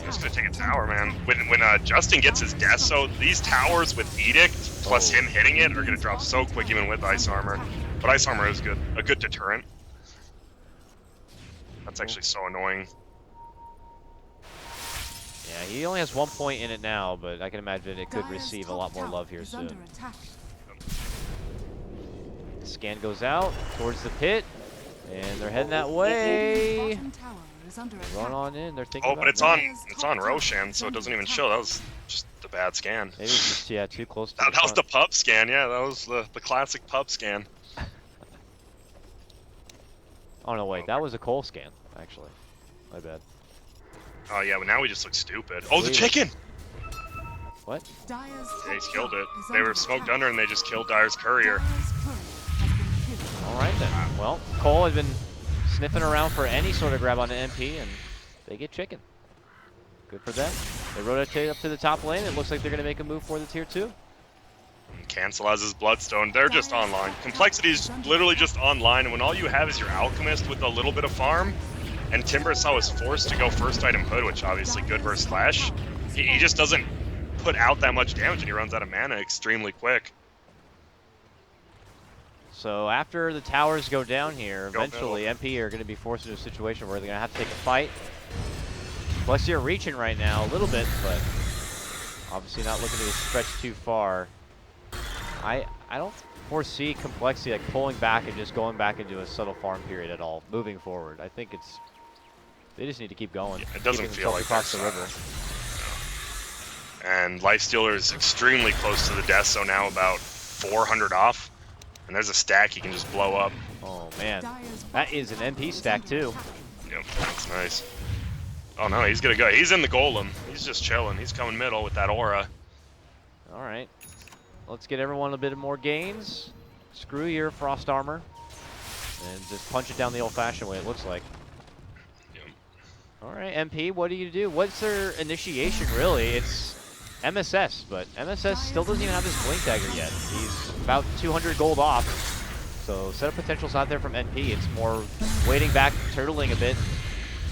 He's going to take a tower, man. When Justin gets his death, so these towers with Edict plus him hitting it are going to drop so quick even with Ice Armor. But Ice Armor is good, a good deterrent. That's actually so annoying. Yeah, he only has 1 point in it now, but I can imagine it could receive a lot more love here soon. Scan goes out towards the pit, and they're heading that way. Run on in. They're thinking. Oh, but it's on Roshan, so it doesn't even show. That was just a bad scan. Maybe it's just too close to That was the pub scan. Yeah, that was the classic pub scan. Oh no, wait, that was a coL scan, actually. My bad. Oh yeah, but now we just look stupid. Oh, the chicken! What? Yeah, he's killed it. They were smoked under and they just killed Dyer's courier. All right then. Well, coL has been sniffing around for any sort of grab on the MP, and they get chicken. Good for them. They rotate up to the top lane. It looks like they're going to make a move for the tier 2. Cancel has his Bloodstone. They're just online. Complexity is literally just online, and when all you have is your Alchemist with a little bit of farm, and Timbersaw was forced to go first item hood, which obviously good versus Slash. He just doesn't put out that much damage, and he runs out of mana extremely quick. So after the towers go down here, Go eventually middle. MP are going to be forced into a situation where they're going to have to take a fight. Plexi are reaching right now a little bit, but obviously not looking to stretch too far. I don't foresee Complexity like pulling back and just going back into a subtle farm period at all, moving forward. I think they just need to keep going. Yeah, it doesn't keeping feel themselves like across the river. And Lifestealer is extremely close to the death, so now about 400 off. And there's a stack he can just blow up. Oh man, that is an MP stack too. Yep, that's nice. Oh no, he's gonna go. He's in the golem. He's just chilling. He's coming middle with that aura. All right, let's get everyone a bit more gains. Screw your frost armor, and just punch it down the old-fashioned way. It looks like. Yep. All right, MP, what do you do? What's their initiation really? It's MSS, but MSS still doesn't even have his blink dagger yet. He's about 200 gold off. So setup potential's not there from NP. It's more waiting back, turtling a bit,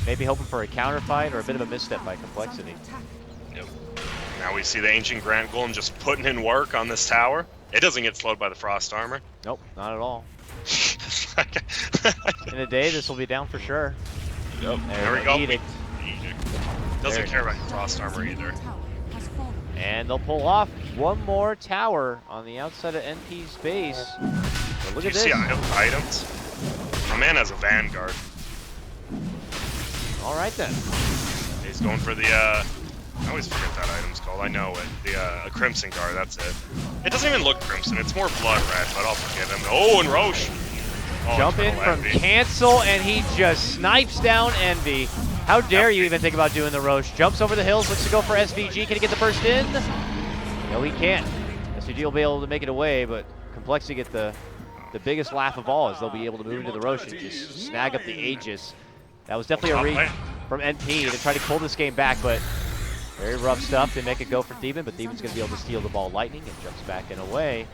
maybe hoping for a counter fight or a bit of a misstep by Complexity. Yep. Now we see the Ancient Grand Golem just putting in work on this tower. It doesn't get slowed by the frost armor. Nope, not at all. In a day, this will be down for sure. Yep. There's There we the go. edict. Doesn't There care it about the frost armor either. And they'll pull off one more tower on the outside of NP's base. But look Do at you this. see items? My man has a Vanguard. All right then. He's going for the, I always forget that item's called. I know it. The a Crimson Guard, that's it. It doesn't even look crimson. It's more blood red, but I'll forgive him. Oh, and Roche. Oh, Jump in Eternal from Envy. cancel, and he just snipes down Envy. How dare you even think about doing the Roche? Jumps over the hills, looks to go for SVG. Can he get the burst in? No, he can't. SVG will be able to make it away, but Complexity get the biggest laugh of all as they'll be able to move into the Roche and just snag up the Aegis. That was definitely a reach from NP to try to pull this game back, but very rough stuff. They make it go for Demon, but Demon's going to be able to steal the ball Lightning and jumps back and away.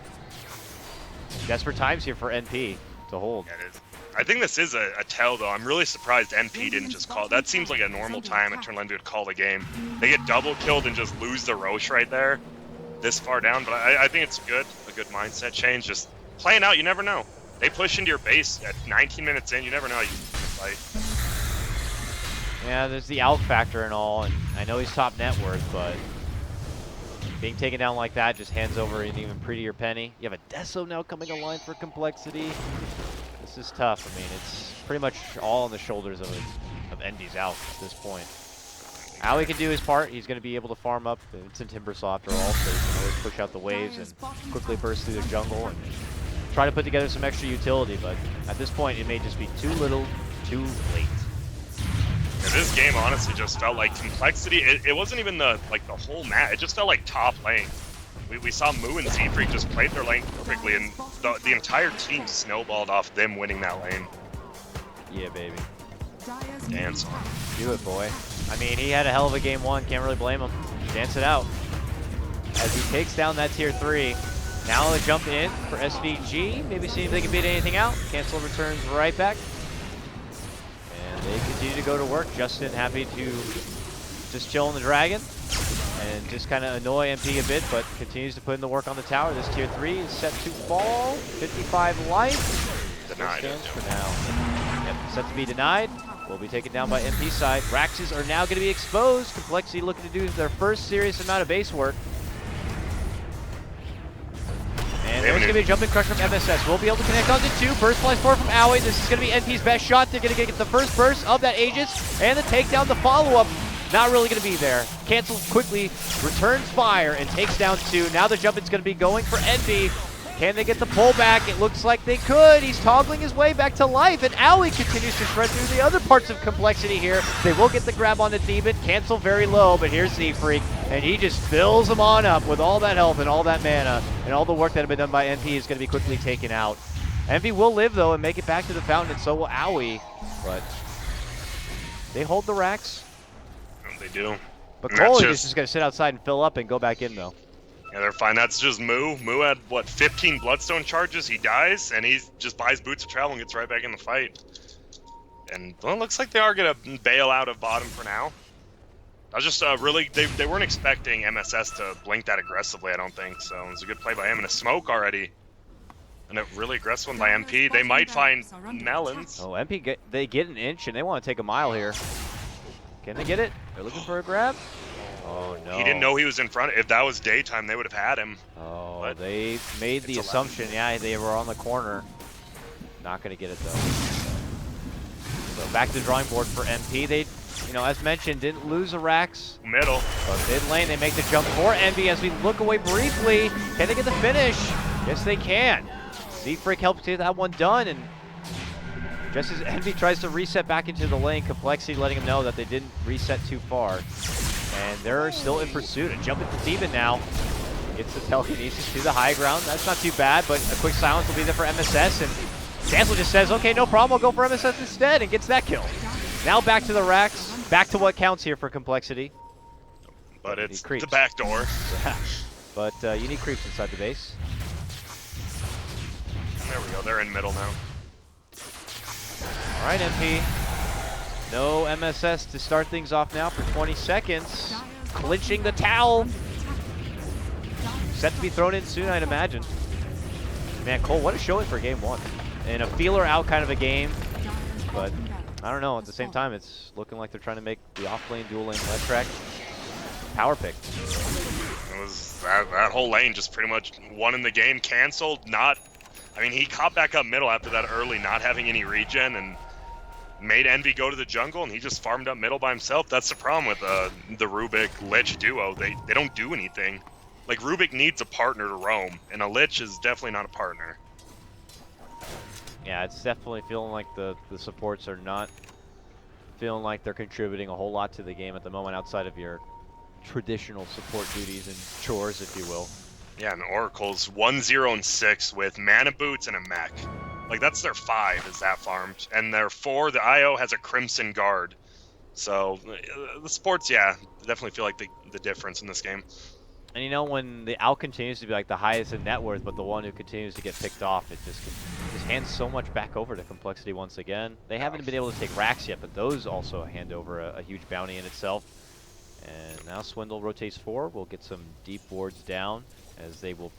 Desperate times here for NP to hold. Yeah, it is. I think this is a tell, though. I'm really surprised NP didn't just call. That seems like a normal time Eternal Envy would call the game. They get double killed and just lose the Roche right there, this far down. But I think it's good, a good mindset change. Just playing out, you never know. They push into your base at 19 minutes in. You never know how you can fight. Yeah, there's the out factor and all, and I know he's top net worth, but being taken down like that just hands over an even prettier penny. You have a Deso now coming online for Complexity. This is tough. I mean, it's pretty much all on the shoulders of Envy's out at this point. Aoi can do his part. He's going to be able to farm up. It's in Timbersaw after all, so he can always push out the waves and quickly burst through the jungle and try to put together some extra utility, but at this point, it may just be too little, too late. Yeah, this game honestly just felt like Complexity. It wasn't even the whole match. It just felt like top lane. We saw Moo and Z-Freak just played their lane perfectly, and the entire team snowballed off them winning that lane. Yeah, baby. Dance on. Do it, boy. I mean, he had a hell of a game one. Can't really blame him. Dance it out. As he takes down that tier 3. Now they jump in for SVG. Maybe see if they can beat anything out. Cancel returns right back. And they continue to go to work. Justin happy to just chill in the dragon and just kind of annoy MP a bit, but continues to put in the work on the tower. This tier 3 is set to fall. 55 life. Denied. Stands for now. Yep, set to be denied. Will be taken down by MP side. Raxes are now going to be exposed. Complexity looking to do their first serious amount of base work. And there's going to be a jumping crush from MSS. We'll be able to connect onto 2. Burst flies 4 from Aoi. This is going to be NP's best shot. They're going to get the first burst of that Aegis. And the takedown, the follow-up, not really going to be there. Cancels quickly, returns fire, and takes down 2. Now the jump is going to be going for NP. Can they get the pullback? It looks like they could. He's toggling his way back to life, and Aoi continues to shred through the other parts of Complexity here. They will get the grab on the Demon. Cancel very low, but here's Z-Freak, and he just fills them on up with all that health and all that mana, and all the work that had been done by NP is going to be quickly taken out. Envy will live, though, and make it back to the fountain, and so will Aoi, but they hold the racks. They do. But And that's coL is just going to sit outside and fill up and go back in, though. Yeah, they're fine. That's just Moo. Moo had, what, 15 Bloodstone charges? He dies, and he just buys Boots of Travel and gets right back in the fight. And well, it looks like they are going to bail out of bottom for now. I was just really, they weren't expecting MSS to blink that aggressively, I don't think. So it was a good play by him, and a smoke already. And a really aggressive one by MP. They might find melons. Oh, MP, they get an inch, and they want to take a mile here. Can they get it? They're looking for a grab. Oh, no. He didn't know he was in front. If that was daytime, they would have had him. Oh, But they made the assumption. Yeah, they were on the corner. Not going to get it, though. So back to the drawing board for MP. They, as mentioned, didn't lose a Rax. Middle. But mid lane, they make the jump for Envy as we look away briefly. Can they get the finish? Yes, they can. Z-Freak helps get that one done, and just as Envy tries to reset back into the lane, Complexity letting him know that they didn't reset too far. And they're still in pursuit. A jump into Demon now. Gets the telekinesis to the high ground. That's not too bad, but a quick silence will be there for MSS, and Cancel just says, okay, no problem, I'll go for MSS instead, and gets that kill. Now back to the Rax. Back to what counts here for Complexity. But it's the back door. But you need creeps inside the base. There we go. They're in middle now. All right, MP. No MSS to start things off now for 20 seconds. Clinching the towel. Set to be thrown in soon, I'd imagine. Man, coL, what a showing for game one. In a feeler out kind of a game. But I don't know. At the same time, it's looking like they're trying to make the off-lane, dual-lane left track power pick. It was that whole lane just pretty much won in the game. Canceled. He caught back up middle after that early, not having any regen, and made Envy go to the jungle, and he just farmed up middle by himself. That's the problem with the Rubik Lich duo. They don't do anything. Like, Rubik needs a partner to roam, and a Lich is definitely not a partner. Yeah, it's definitely feeling like the supports are not feeling like they're contributing a whole lot to the game at the moment outside of your traditional support duties and chores, if you will. Yeah, and Oracle's 1-0-6 with mana boots and a mech. Like, that's their 5 is that farmed. And their 4, the IO has a Crimson Guard. So, the supports, yeah, definitely feel like the difference in this game. And when the Al continues to be like the highest in net worth, but the one who continues to get picked off, it just hands so much back over to Complexity once again. They haven't been able to take racks yet, but those also hand over a huge bounty in itself. And now Swindle rotates forward. We'll get some deep wards down as they will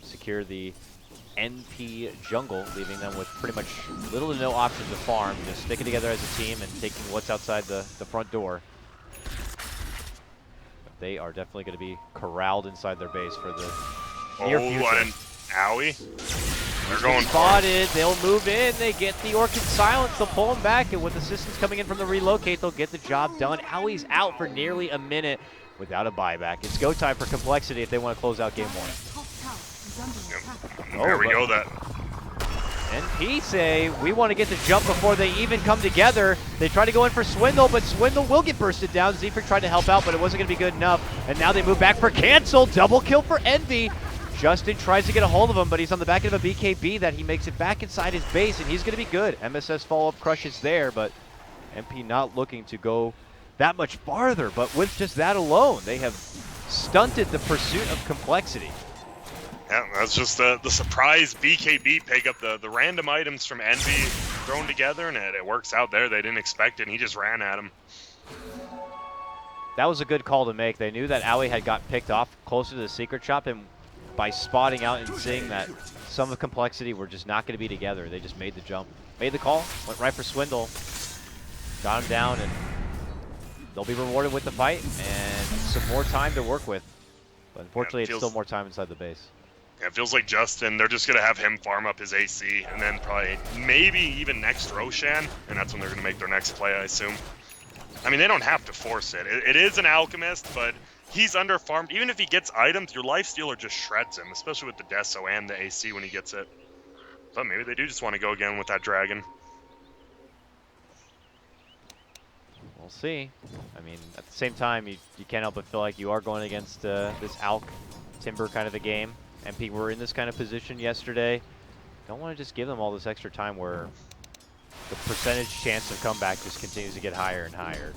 secure the NP jungle, leaving them with pretty much little to no options to farm. Just sticking together as a team and taking what's outside the front door. They are definitely going to be corralled inside their base for the near future. And Owie. They're going spotted. They'll move in. They get the Orchid silence. They'll pull him back, and with assistance coming in from the relocate, they'll get the job done. Owie's out for nearly a minute without a buyback. It's go time for Complexity if they want to close out game one. There we go. That NP say, we want to get the jump before they even come together. They try to go in for Swindle, but Swindle will get bursted down. Z-Freak tried to help out, but it wasn't going to be good enough. And now they move back for Cancel. Double kill for Envy. Justin tries to get a hold of him, but he's on the back end of a BKB that he makes it back inside his base, and he's going to be good. MSS follow-up crushes there, but MP not looking to go that much farther. But with just that alone, they have stunted the pursuit of Complexity. Yeah, that's just the surprise BKB pick up the random items from Envy thrown together, and it works out there. They didn't expect it, and he just ran at him. That was a good call to make. They knew that Owie had got picked off closer to the secret shop, and by spotting out and seeing that some of Complexity were just not going to be together, they just made the jump. Made the call, went right for Swindle, got him down, and they'll be rewarded with the fight and some more time to work with. But unfortunately, it's still more time inside the base. Yeah, it feels like Justin, they're just going to have him farm up his AC, and then probably maybe even next Roshan, and that's when they're going to make their next play, I assume. I mean, they don't have to force it. It is an Alchemist, but he's under-farmed. Even if he gets items, your Lifestealer just shreds him, especially with the Deso and the AC when he gets it. But maybe they do just want to go again with that Dragon. We'll see. I mean, at the same time, you can't help but feel like you are going against this Alk Timber kind of a game. MP were in this kind of position yesterday. Don't want to just give them all this extra time where the percentage chance of comeback just continues to get higher and higher.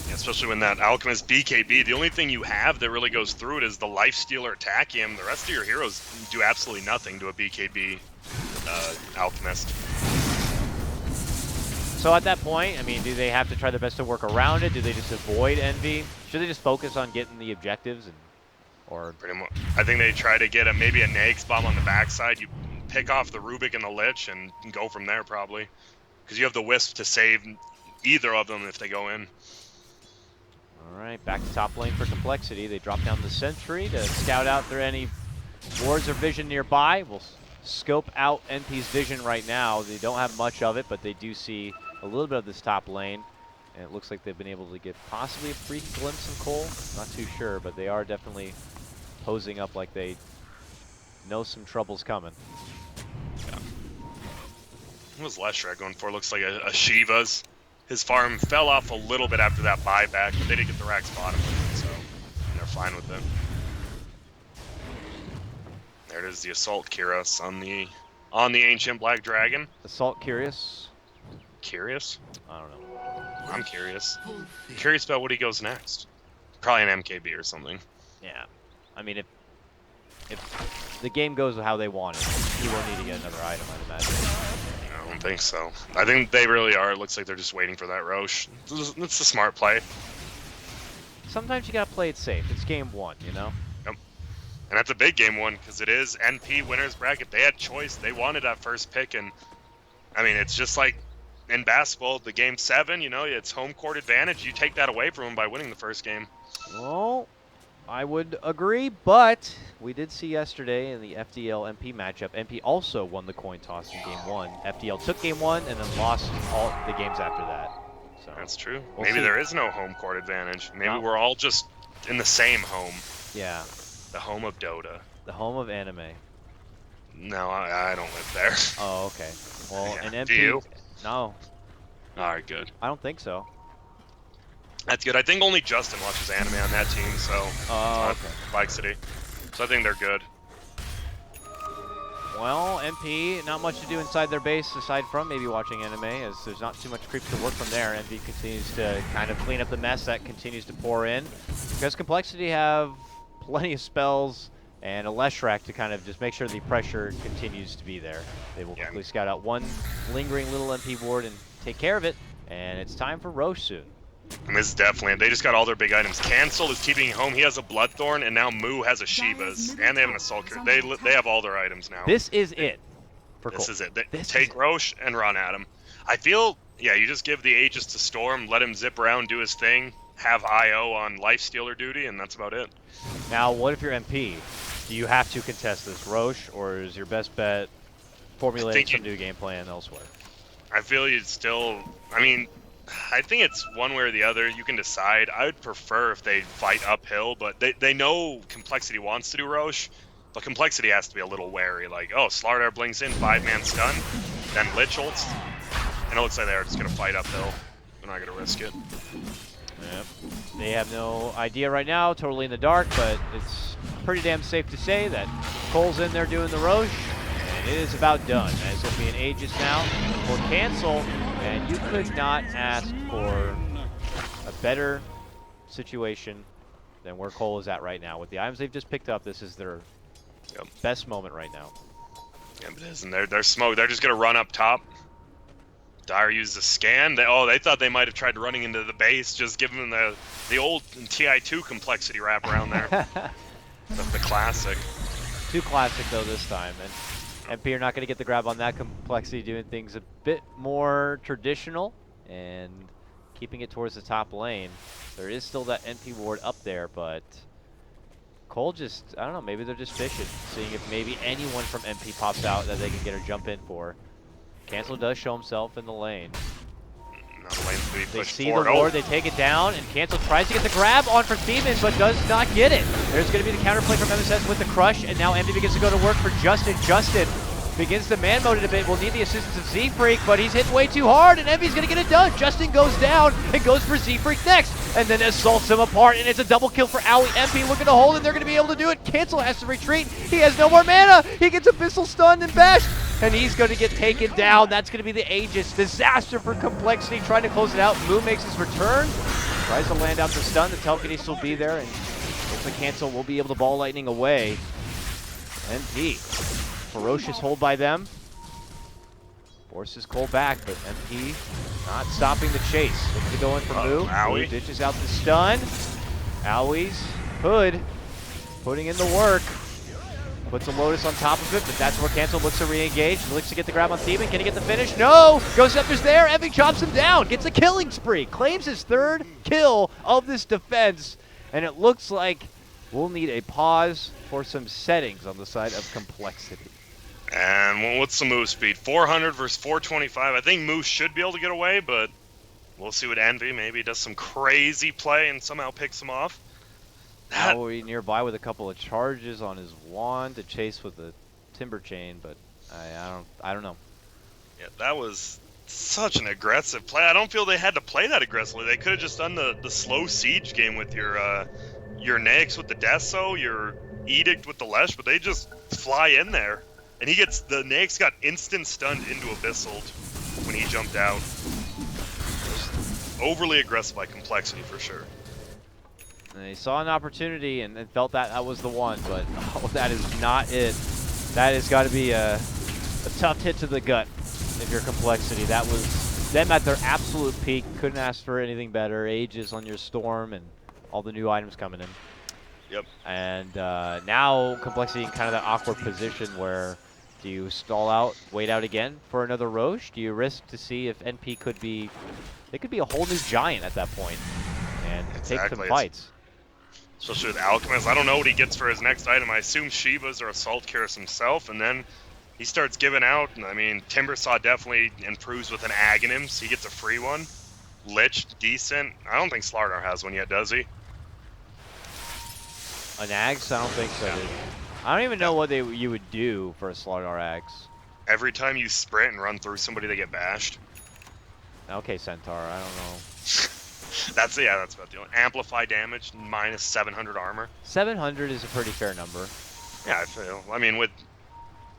Yeah, especially when that Alchemist BKB, the only thing you have that really goes through it is the Lifestealer attack him. The rest of your heroes do absolutely nothing to a BKB Alchemist. So at that point, I mean, do they have to try their best to work around it? Do they just avoid Envy? Should they just focus on getting the objectives and, or Pretty much. I think they try to get maybe a Nags bomb on the backside. You pick off the Rubik and the Lich and go from there probably, because you have the Wisp to save either of them if they go in. All right, back to top lane for Complexity. They drop down the Sentry to scout out if there are any wards or vision nearby. We'll scope out NP's vision right now. They don't have much of it, but they do see a little bit of this top lane. And it looks like they've been able to get possibly a brief glimpse of coL. Not too sure, but they are definitely posing up like they know some trouble's coming. Yeah. What was Leshrac going for? Looks like a Shiva's. His farm fell off a little bit after that buyback, but they did get the Rax bottom with it, so they're fine with it. There it is, the Assault Kyros on the Ancient Black Dragon. Assault Curious? Curious? I don't know. I'm curious. Curious about what he goes next. Probably an MKB or something. Yeah. I mean, if the game goes how they want it, he will need to get another item, I'd imagine. I don't think so. I think they really are. It looks like they're just waiting for that Roche. It's a smart play. Sometimes you gotta play it safe. It's game one, you know? Yep. And that's a big game one, because it is NP winners bracket. They had choice. They wanted that first pick, and I mean, it's just like in basketball, the game 7, you know, it's home court advantage. You take that away from them by winning the first game. Well, I would agree, but we did see yesterday in the FDL MP matchup, MP also won the coin toss in game 1. FDL took game 1 and then lost all the games after that. So that's true. We'll Maybe see. there is no home court advantage. Maybe No. we're all just in the same home. Yeah, The home of Dota. the home of anime. No, I don't live there. Oh, okay. Well, Yeah. an MP. Do you? No, Alright, good. I don't think so. That's good. I think only Justin watches anime on that team, so Oh, okay. Complexity. So I think they're good. Well, MP, not much to do inside their base aside from maybe watching anime, as there's not too much creeps to work from there. MP continues to kind of clean up the mess that continues to pour in. Because Complexity have plenty of spells and a Leshrac to kind of just make sure the pressure continues to be there. They will quickly scout out one lingering little MP ward and take care of it. And it's time for Roche soon. And this is definitely, they just got all their big items. Cancel is keeping home. He has a Bloodthorn, and now Moo has a Shiva's. And they have an Assault Cure. They have all their items now. This is it for coL. This is it. This Take is Roche and run at him. I feel, yeah, you just give the Aegis to Storm, let him zip around, do his thing, have IO on Lifestealer duty, and that's about it. Now, what if you're MP? Do you have to contest this Roche, or is your best bet formulating some new game plan elsewhere? I feel you'd still, I mean, I think it's one way or the other. You can decide. I would prefer if they fight uphill, but they know Complexity wants to do Roche, but Complexity has to be a little wary. Like, oh, Slardar blinks in, 5-man stun, then Lich ults, and it looks like they're just going to fight uphill. They're not going to risk it. Yep. They have no idea right now, totally in the dark, but it's pretty damn safe to say that coL's in there doing the Roche, and it is about done. And it's going to be an Aegis now for cancel, and you could not ask for a better situation than where coL is at right now. With the items they've just picked up, this is their best moment right now. Yeah, it is, and they're smoke. They're just going to run up top. Dire uses a scan. They thought they might have tried running into the base, just giving them the old TI2 Complexity wrap around there. the classic. Too classic though this time, and MP are not going to get the grab on that. Complexity doing things a bit more traditional and keeping it towards the top lane. There is still that NP ward up there, but coL just, I don't know, maybe they're just fishing, seeing if maybe anyone from MP pops out that they can get a jump in for. Cancel does show himself in the lane. Now the lane's being They pushed see forward. the ward, they take it down, and Cancel tries to get the grab on for Thievin, but does not get it. There's going to be the counterplay from MSS with the crush, and now Envy begins to go to work for Justin. Justin begins to man-mode it a bit. Will need the assistance of Z-Freak, but he's hitting way too hard, and Envy's going to get it done. Justin goes down and goes for Z-Freak next, and then assaults him apart, and it's a double kill for Owie. MP looking to hold, and they're going to be able to do it. Cancel has to retreat. He has no more mana. He gets Abyssal stunned and bashed, and he's going to get taken down. That's going to be the Aegis. Disaster for Complexity, trying to close it out. Moo makes his return. Tries to land out the stun. The telekinesis will be there, and looks like Cancel will be able to ball lightning away. MP. Ferocious hold by them. Forces coL back, but MP Not stopping the chase. Looking to go in for Moo. Moo Owie. ditches out the stun. Owie's Hood putting in the work. Puts a Lotus on top of it, but that's where Cancel looks to re-engage. Looks to get the grab on Thiebain. Can he get the finish? No! Ghost Scepter's there. Epic chops him down. Gets a killing spree. Claims his 3rd kill of this defense. And it looks like we'll need a pause for some settings on the side of Complexity. And what's the move speed? 400 versus 425. I think Moose should be able to get away, but we'll see what Envy maybe does some crazy play and somehow picks him off. Owie nearby with a couple of charges on his wand to chase with the Timber Chain, but I don't know. Yeah, that was such an aggressive play. I don't feel they had to play that aggressively. They could have just done the slow siege game with your Nyx with the Deso, your Edict with the Lesh, but they just fly in there. And the Nyx got instant stunned into Abyssal when he jumped out. Just overly aggressive by Complexity for sure. And they saw an opportunity and felt that was the one, but oh, that is not it. That has got to be a tough hit to the gut if you're Complexity. That was them at their absolute peak. Couldn't ask for anything better. Aegis on your Storm and all the new items coming in. Yep. And now Complexity in kind of that awkward position where do you stall out, wait out again for another Roche? Do you risk to see if NP could be, they could be a whole new giant at that point and take some fights. Especially with Alchemist. I don't know what he gets for his next item. I assume Shiva's or Assault Cuirass himself, and then he starts giving out. I mean, Timbersaw definitely improves with an Aghanim, so he gets a free one. Lich, decent. I don't think Slardar has one yet, does he? An Axe? I don't think so, dude. I don't even know what you would do for a Slardar Axe. Every time you sprint and run through somebody, they get bashed. Okay, Centaur, I don't know. That's about the only. Amplify damage, minus 700 armor. 700 is a pretty fair number. Yeah, I feel. I mean, with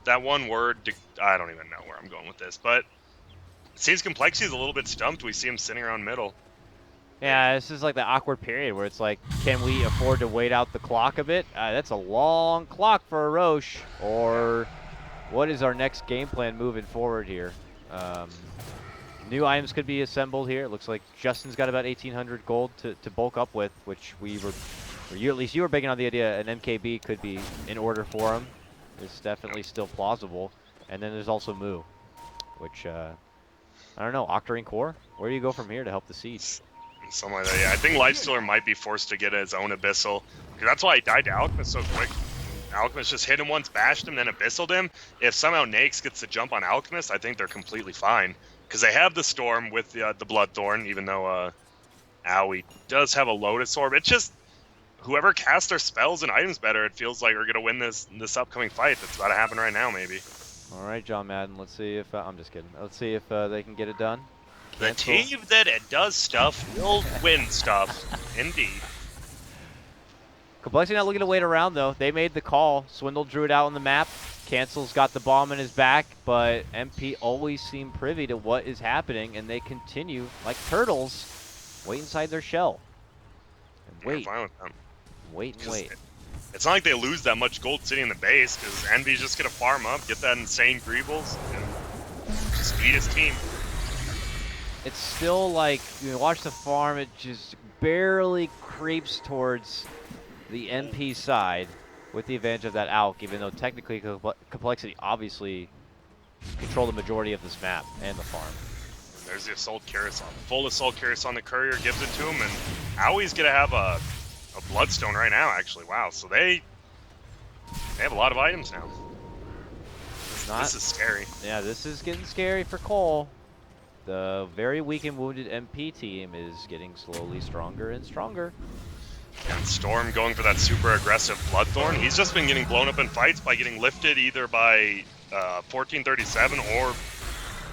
that one word, I don't even know where I'm going with this, but it seems Complexity's a little bit stumped. We see him sitting around middle. Yeah, this is like the awkward period where it's like, can we afford to wait out the clock a bit? That's a long clock for a Roche. Or what is our next game plan moving forward here? New items could be assembled here. It looks like Justin's got about 1,800 gold to bulk up with, which at least you were begging on the idea an MKB could be in order for him. It's definitely still plausible. And then there's also Moo, which, I don't know, Octarine Core? Where do you go from here to help the siege? Something like that, yeah. I think Lifestealer might be forced to get his own Abyssal. Because that's why he died to Alchemist so quick. Alchemist just hit him once, bashed him, then Abyssaled him. If somehow Nyx gets the jump on Alchemist, I think they're completely fine. Because they have the Storm with the Bloodthorn, even though Owie does have a Lotus Orb. It's just, whoever casts their spells and items better, it feels like we're going to win this upcoming fight that's about to happen right now, maybe. All right, John Madden, let's see if, I'm just kidding. Let's see if they can get it done. The team that does stuff will win stuff, indeed. Complexity not looking to wait around, though. They made the call. Swindle drew it out on the map. Cancel's got the bomb in his back, but MP always seem privy to what is happening, and they continue, like turtles, wait inside their shell. And wait. I'm fine with them. Wait and wait. It's not like they lose that much gold sitting in the base, because Envy's just going to farm up, get that insane Greebles, and just beat his team. It's still like, you watch the farm, it just barely creeps towards the MP side with the advantage of that Alk, even though technically Complexity obviously control the majority of this map and the farm. There's the Assault Cuirass on. Full Assault Cuirass on the Courier, gives it to him, and Owie's going to have a Bloodstone right now, actually. Wow, so they have a lot of items now. This is scary. Yeah, this is getting scary for coL. The very weak and wounded MP team is getting slowly stronger and stronger. And Storm going for that super aggressive Bloodthorn. He's just been getting blown up in fights by getting lifted either by 1437 or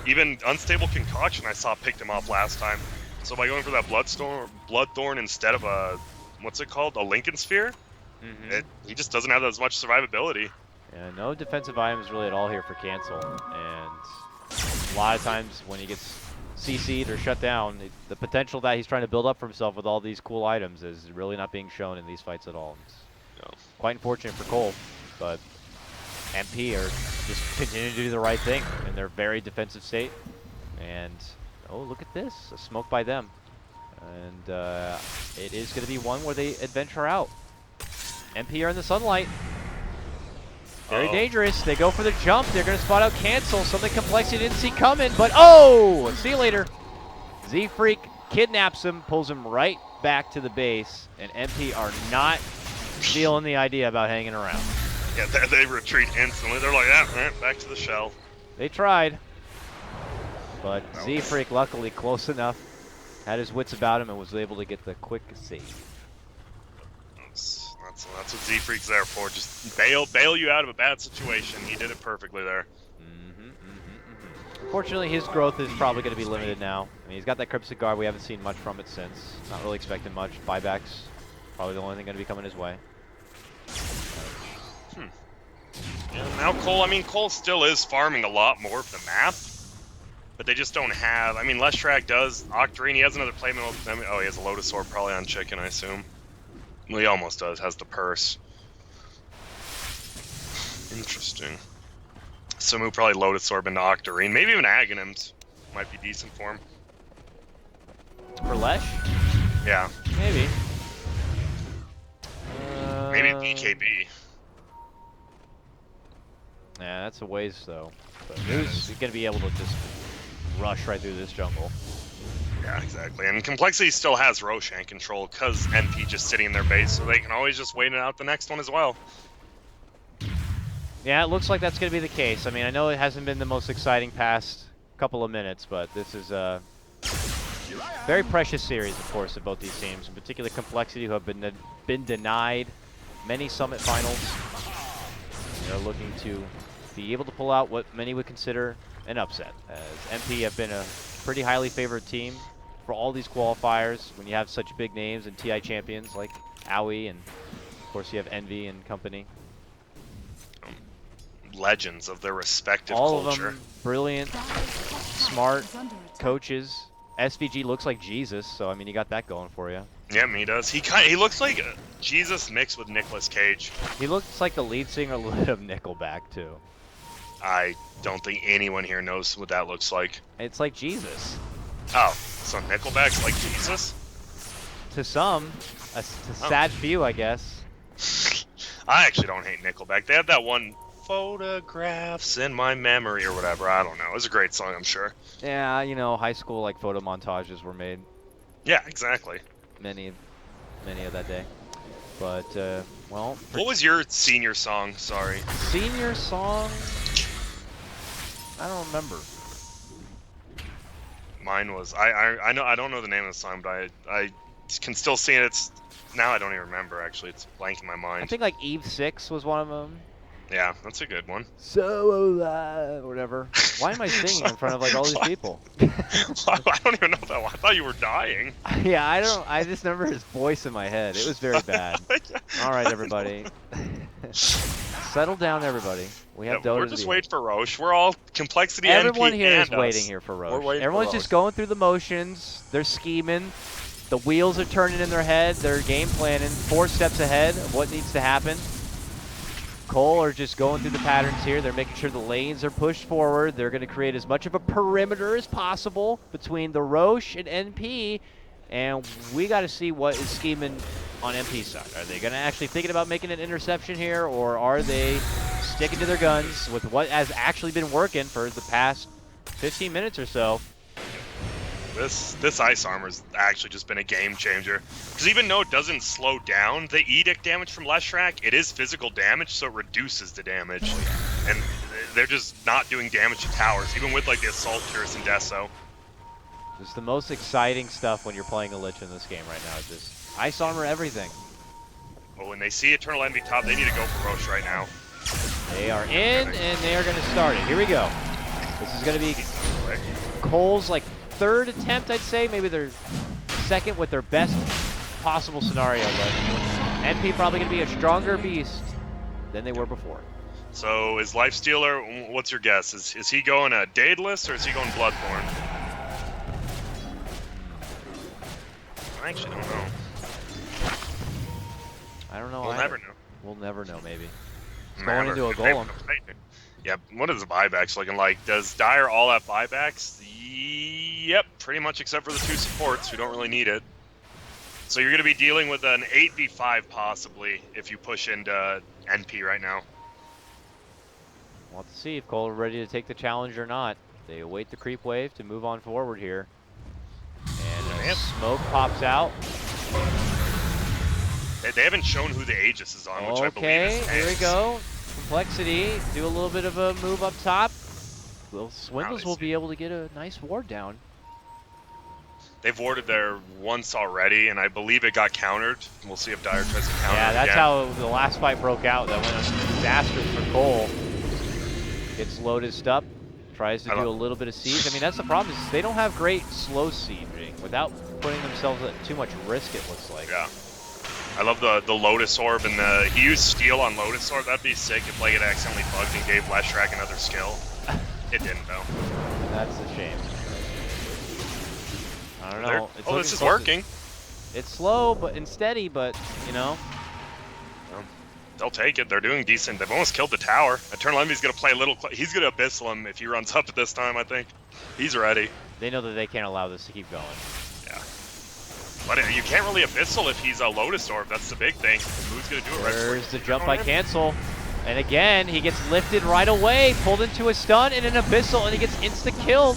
even Unstable Concoction I saw picked him off last time. So by going for that Bloodthorn instead of a, what's it called, a Lincoln Sphere, he just doesn't have as much survivability. Yeah, no defensive items really at all here for Cancel. And a lot of times when he gets CC'd or shut down, the potential that he's trying to build up for himself with all these cool items is really not being shown in these fights at all. It's quite unfortunate for coL, but MP are just continuing to do the right thing in their very defensive state. And Oh, look at this. A smoke by them. And it is going to be one where they adventure out. MP are in the sunlight. Very dangerous. They go for the jump. They're going to spot out cancel. Something Complexity didn't see coming, but oh! See you later. Z-Freak kidnaps him, pulls him right back to the base, and MP are not feeling the idea about hanging around. Yeah, they retreat instantly. They're like, yeah, back to the shell. They tried, but Z-Freak luckily close enough, had his wits about him, and was able to get the quick save. That's what Z-Freak's there for. Just bail you out of a bad situation. He did it perfectly there. Unfortunately, his growth is probably going to be limited now. I mean, he's got that Cryptic Guard. We haven't seen much from it since. Not really expecting much. Buybacks, probably the only thing going to be coming his way. Yeah, now coL, I mean, coL still is farming a lot more of the map, but they just don't have, I mean, Leshrac does, Octarine, he has another playman, oh, he has a Lotus Orb probably on Chicken, I assume. Well, he almost does, has the purse. Interesting. Sumu probably Lotus Orb into Octarine, maybe even Aghanims might be decent for him. For Lesh? Yeah. Maybe. Maybe BKB. Yeah, that's a ways though. But who's going to be able to just rush right through this jungle? Yeah, exactly. And Complexity still has Roshan control because NP just sitting in their base, so they can always just wait it out the next one as well. Yeah, it looks like that's going to be the case. I mean, I know it hasn't been the most exciting past couple of minutes, but this is a very precious series, of course, of both these teams. In particular, Complexity, who have been denied many Summit finals. They're looking to be able to pull out what many would consider an upset, as MP have been a pretty highly favored team for all these qualifiers when you have such big names and TI champions like Aoi, and of course you have Envy and company. Legends of their respective all culture. of them brilliant, smart coaches. SVG looks like Jesus, so I mean you got that going for you. Yeah, he does. He looks like Jesus mixed with Nicolas Cage. He looks like the lead singer a little bit of Nickelback too. I don't think anyone here knows what that looks like. It's like Jesus. Oh, so Nickelback's like Jesus? To some, a sad few, I guess. I actually don't hate Nickelback. They have that one, Photographs in My Memory or whatever. I don't know. It was a great song, I'm sure. Yeah, you know, high school like photo montages were made. Yeah, exactly. Many of that day. But well. What was your senior song? Sorry. Senior song? I don't remember. Mine was I know I don't know the name of the song, but I can still sing it. It's now I don't even remember actually. It's blank in my mind. I think like Eve 6 was one of them. Yeah, that's a good one. So alive, whatever. Why am I singing in front of like all these people? I don't even know that one. I thought you were dying. Yeah, I don't. I just remember his voice in my head. It was very bad. All right, everybody. Settle down, everybody. We have Dota. We're just waiting for Roche. We're all Complexity. Everyone NP here and is waiting here for Roche. Everyone's just going through the motions. They're scheming. The wheels are turning in their head. They're game planning 4 steps ahead of what needs to happen. coL are just going through the patterns here. They're making sure the lanes are pushed forward. They're going to create as much of a perimeter as possible between the Roche and NP. And we got to see what is scheming on NP's side. Are they going to actually thinking about making an interception here, or are they sticking to their guns with what has actually been working for the past 15 minutes or so? This ice armor's actually just been a game changer. Because even though it doesn't slow down the edict damage from Leshrac, it is physical damage, so it reduces the damage. And they're just not doing damage to towers, even with like the Assault Curse and Deso. It's the most exciting stuff when you're playing a Lich in this game right now. Just ice armor everything. But when they see Eternal Envy top, they need to go for Roche right now. They are in, and they are going to start it. Here we go. This is going to be coL's like 3rd attempt, I'd say. Maybe their 2nd with their best possible scenario. But NP probably going to be a stronger beast than they were before. So is Lifestealer, what's your guess? Is he going a Daedalus or is he going Bloodborne? I actually don't know. I don't know. We'll never know. We'll never know, maybe. Going into a golem. Yeah, what is the buybacks looking like? Does Dire all have buybacks? Yep, pretty much except for the 2 supports who don't really need it. So you're going to be dealing with an 8v5 possibly if you push into NP right now. We'll have to see if coL are ready to take the challenge or not. They await the creep wave to move on forward here. And smoke pops out. They haven't shown who the Aegis is on, which I believe is Okay, here we Eggs. go. Complexity, do a little bit of a move up top. Well, Swindles will be able to get a nice ward down. They've warded there once already, and I believe it got countered. We'll see if Dire tries to counter Yeah, it that's again. how the last fight broke out. That went disastrous for coL. Gets Lotused up, tries to do a little bit of siege. I mean, that's the problem, is they don't have great slow sieging without putting themselves at too much risk, it looks like. Yeah. I love the Lotus Orb, and he used Steel on Lotus Orb. That'd be sick if like it accidentally bugged and gave Leshrac another skill. It didn't, though. That's a shame. I don't There. know. It's Oh, this looking is close. working. It's slow and steady, but, you know. They'll take it. They're doing decent. They've almost killed the tower. Eternal Envy's going to play a little... He's going to Abyssal him if he runs up at this time, I think. He's ready. They know that they can't allow this to keep going. Yeah. But you can't really Abyssal if he's a Lotus Orb. That's the big thing. Who's going to do it right before There's the you jump on by him? cancel. And again, he gets lifted right away, pulled into a stun and an Abyssal, and he gets insta-killed.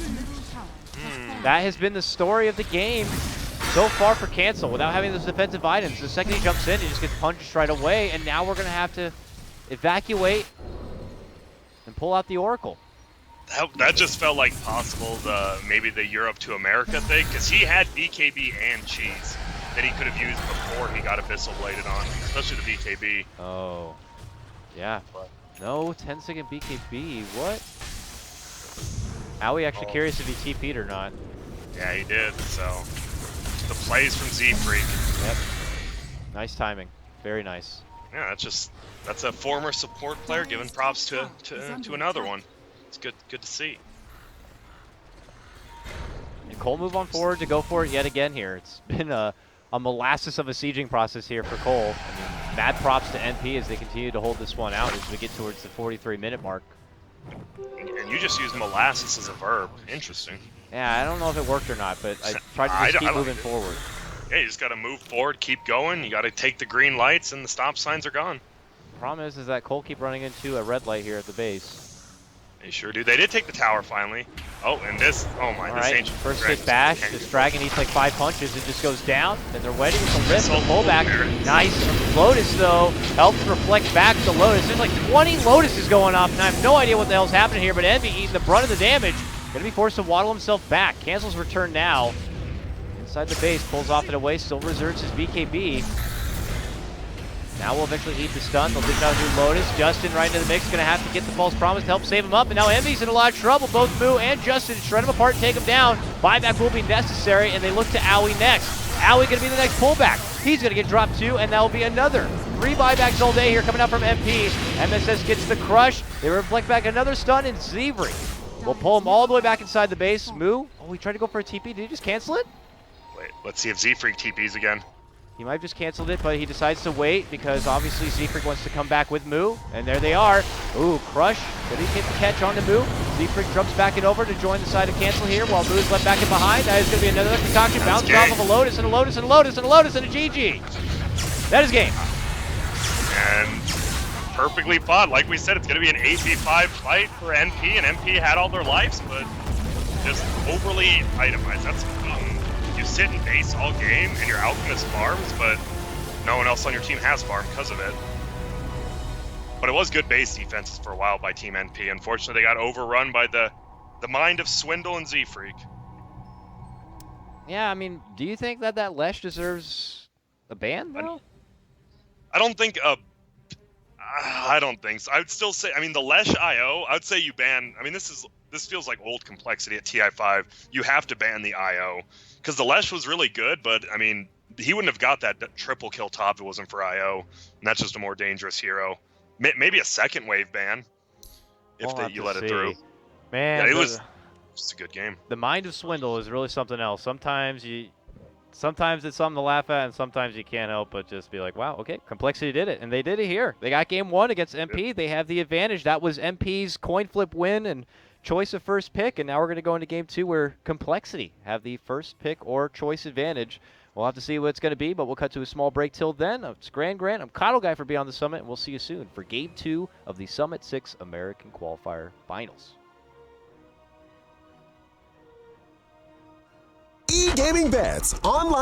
That has been the story of the game so far for cancel without having those defensive items. The second he jumps in, he just gets punched right away, and now we're going to have to evacuate and pull out the Oracle. That just felt like possible, maybe the Europe to America thing, because he had BKB and Cheese that he could have used before he got Abyssal bladed on, especially the BKB. Oh, yeah. No 10-second BKB, what? Owie actually curious if he TP'd or not. Yeah, he did, so the plays from Z-Freak. Yep. Nice timing. Very nice. Yeah, that's a former support player giving props to another one. It's good to see. And coL move on forward to go for it yet again here. It's been a molasses of a sieging process here for coL. I mean, mad props to NP as they continue to hold this one out as we get towards the 43-minute mark. And you just used molasses as a verb. Interesting. Yeah, I don't know if it worked or not, but I tried to just keep moving forward. Yeah, you just got to move forward, keep going. You got to take the green lights, and the stop signs are gone. Problem is that coL keep running into a red light here at the base. They sure do. They did take the tower finally. Oh, and this, oh my, this ancient first dragon hit bash. can't This get dragon eats like 5 punches and just goes down. Then they're waiting with the lift, So the pullback. cool. Nice. Lotus, though, helps reflect back to Lotus. There's like 20 Lotuses going off, and I have no idea what the hell's happening here, but Envy eating the brunt of the damage. Gonna be forced to waddle himself back. Cancels return now. Inside the base, pulls off and away, still reserves his BKB. Now we'll eventually eat the stun. They'll dish out a new Lotus. Justin right into the mix, gonna have to get the false promise to help save him up. And now Envy's in a lot of trouble. Both Moo and Justin shred him apart and take him down. Buyback will be necessary, and they look to Owie next. Owie gonna be the next pullback. He's gonna get dropped too, and that will be another. 3 buybacks all day here coming out from MP. MSS gets the crush. They reflect back another stun, and Zevry will pull him all the way back inside the base. Moo, oh, he tried to go for a TP. Did he just cancel it? Wait, let's see if Z-Freak TPs again. He might have just canceled it, but he decides to wait because obviously Z-Freak wants to come back with Moo, and there they are. Ooh, Crush. Did he get the catch on the Moo? Z-Freak jumps back it over to join the side of cancel here while Moo's left back in behind. That is going to be another concoction. Bounces off of a Lotus and a Lotus and a Lotus and a Lotus and a GG. That is game. And perfectly fought. Like we said, it's going to be an 8v5 fight for NP, and NP had all their lives, but just overly itemized. That's the problem. You sit in base all game, and your Alchemist farms, but no one else on your team has farm because of it. But it was good base defenses for a while by Team NP. Unfortunately, they got overrun by the mind of Swindle and Z-Freak. Yeah, I mean, do you think that Lesh deserves a ban, though? I don't think I don't think so. I would still say, I mean, the Lesh IO, I would say you ban. I mean, this feels like old complexity at TI5. You have to ban the IO because the Lesh was really good, but I mean, he wouldn't have got that triple kill top if it wasn't for IO, and that's just a more dangerous hero. Maybe a second wave ban if you let it through. Man, Yeah, it was just a good game. The mind of Swindle is really something else. Sometimes it's something to laugh at, and sometimes you can't help but just be like, wow, okay, Complexity did it. And they did it here. They got game 1 against MP. They have the advantage. That was MP's coin flip win, and choice of first pick, and now we're going to go into game 2 where complexity have the first pick or choice advantage. We'll have to see what it's going to be, but we'll cut to a small break. Till then, it's Grant. I'm coDle Guy for Beyond the Summit, and we'll see you soon for game 2 of the Summit 6 American Qualifier Finals. E-gaming bets online.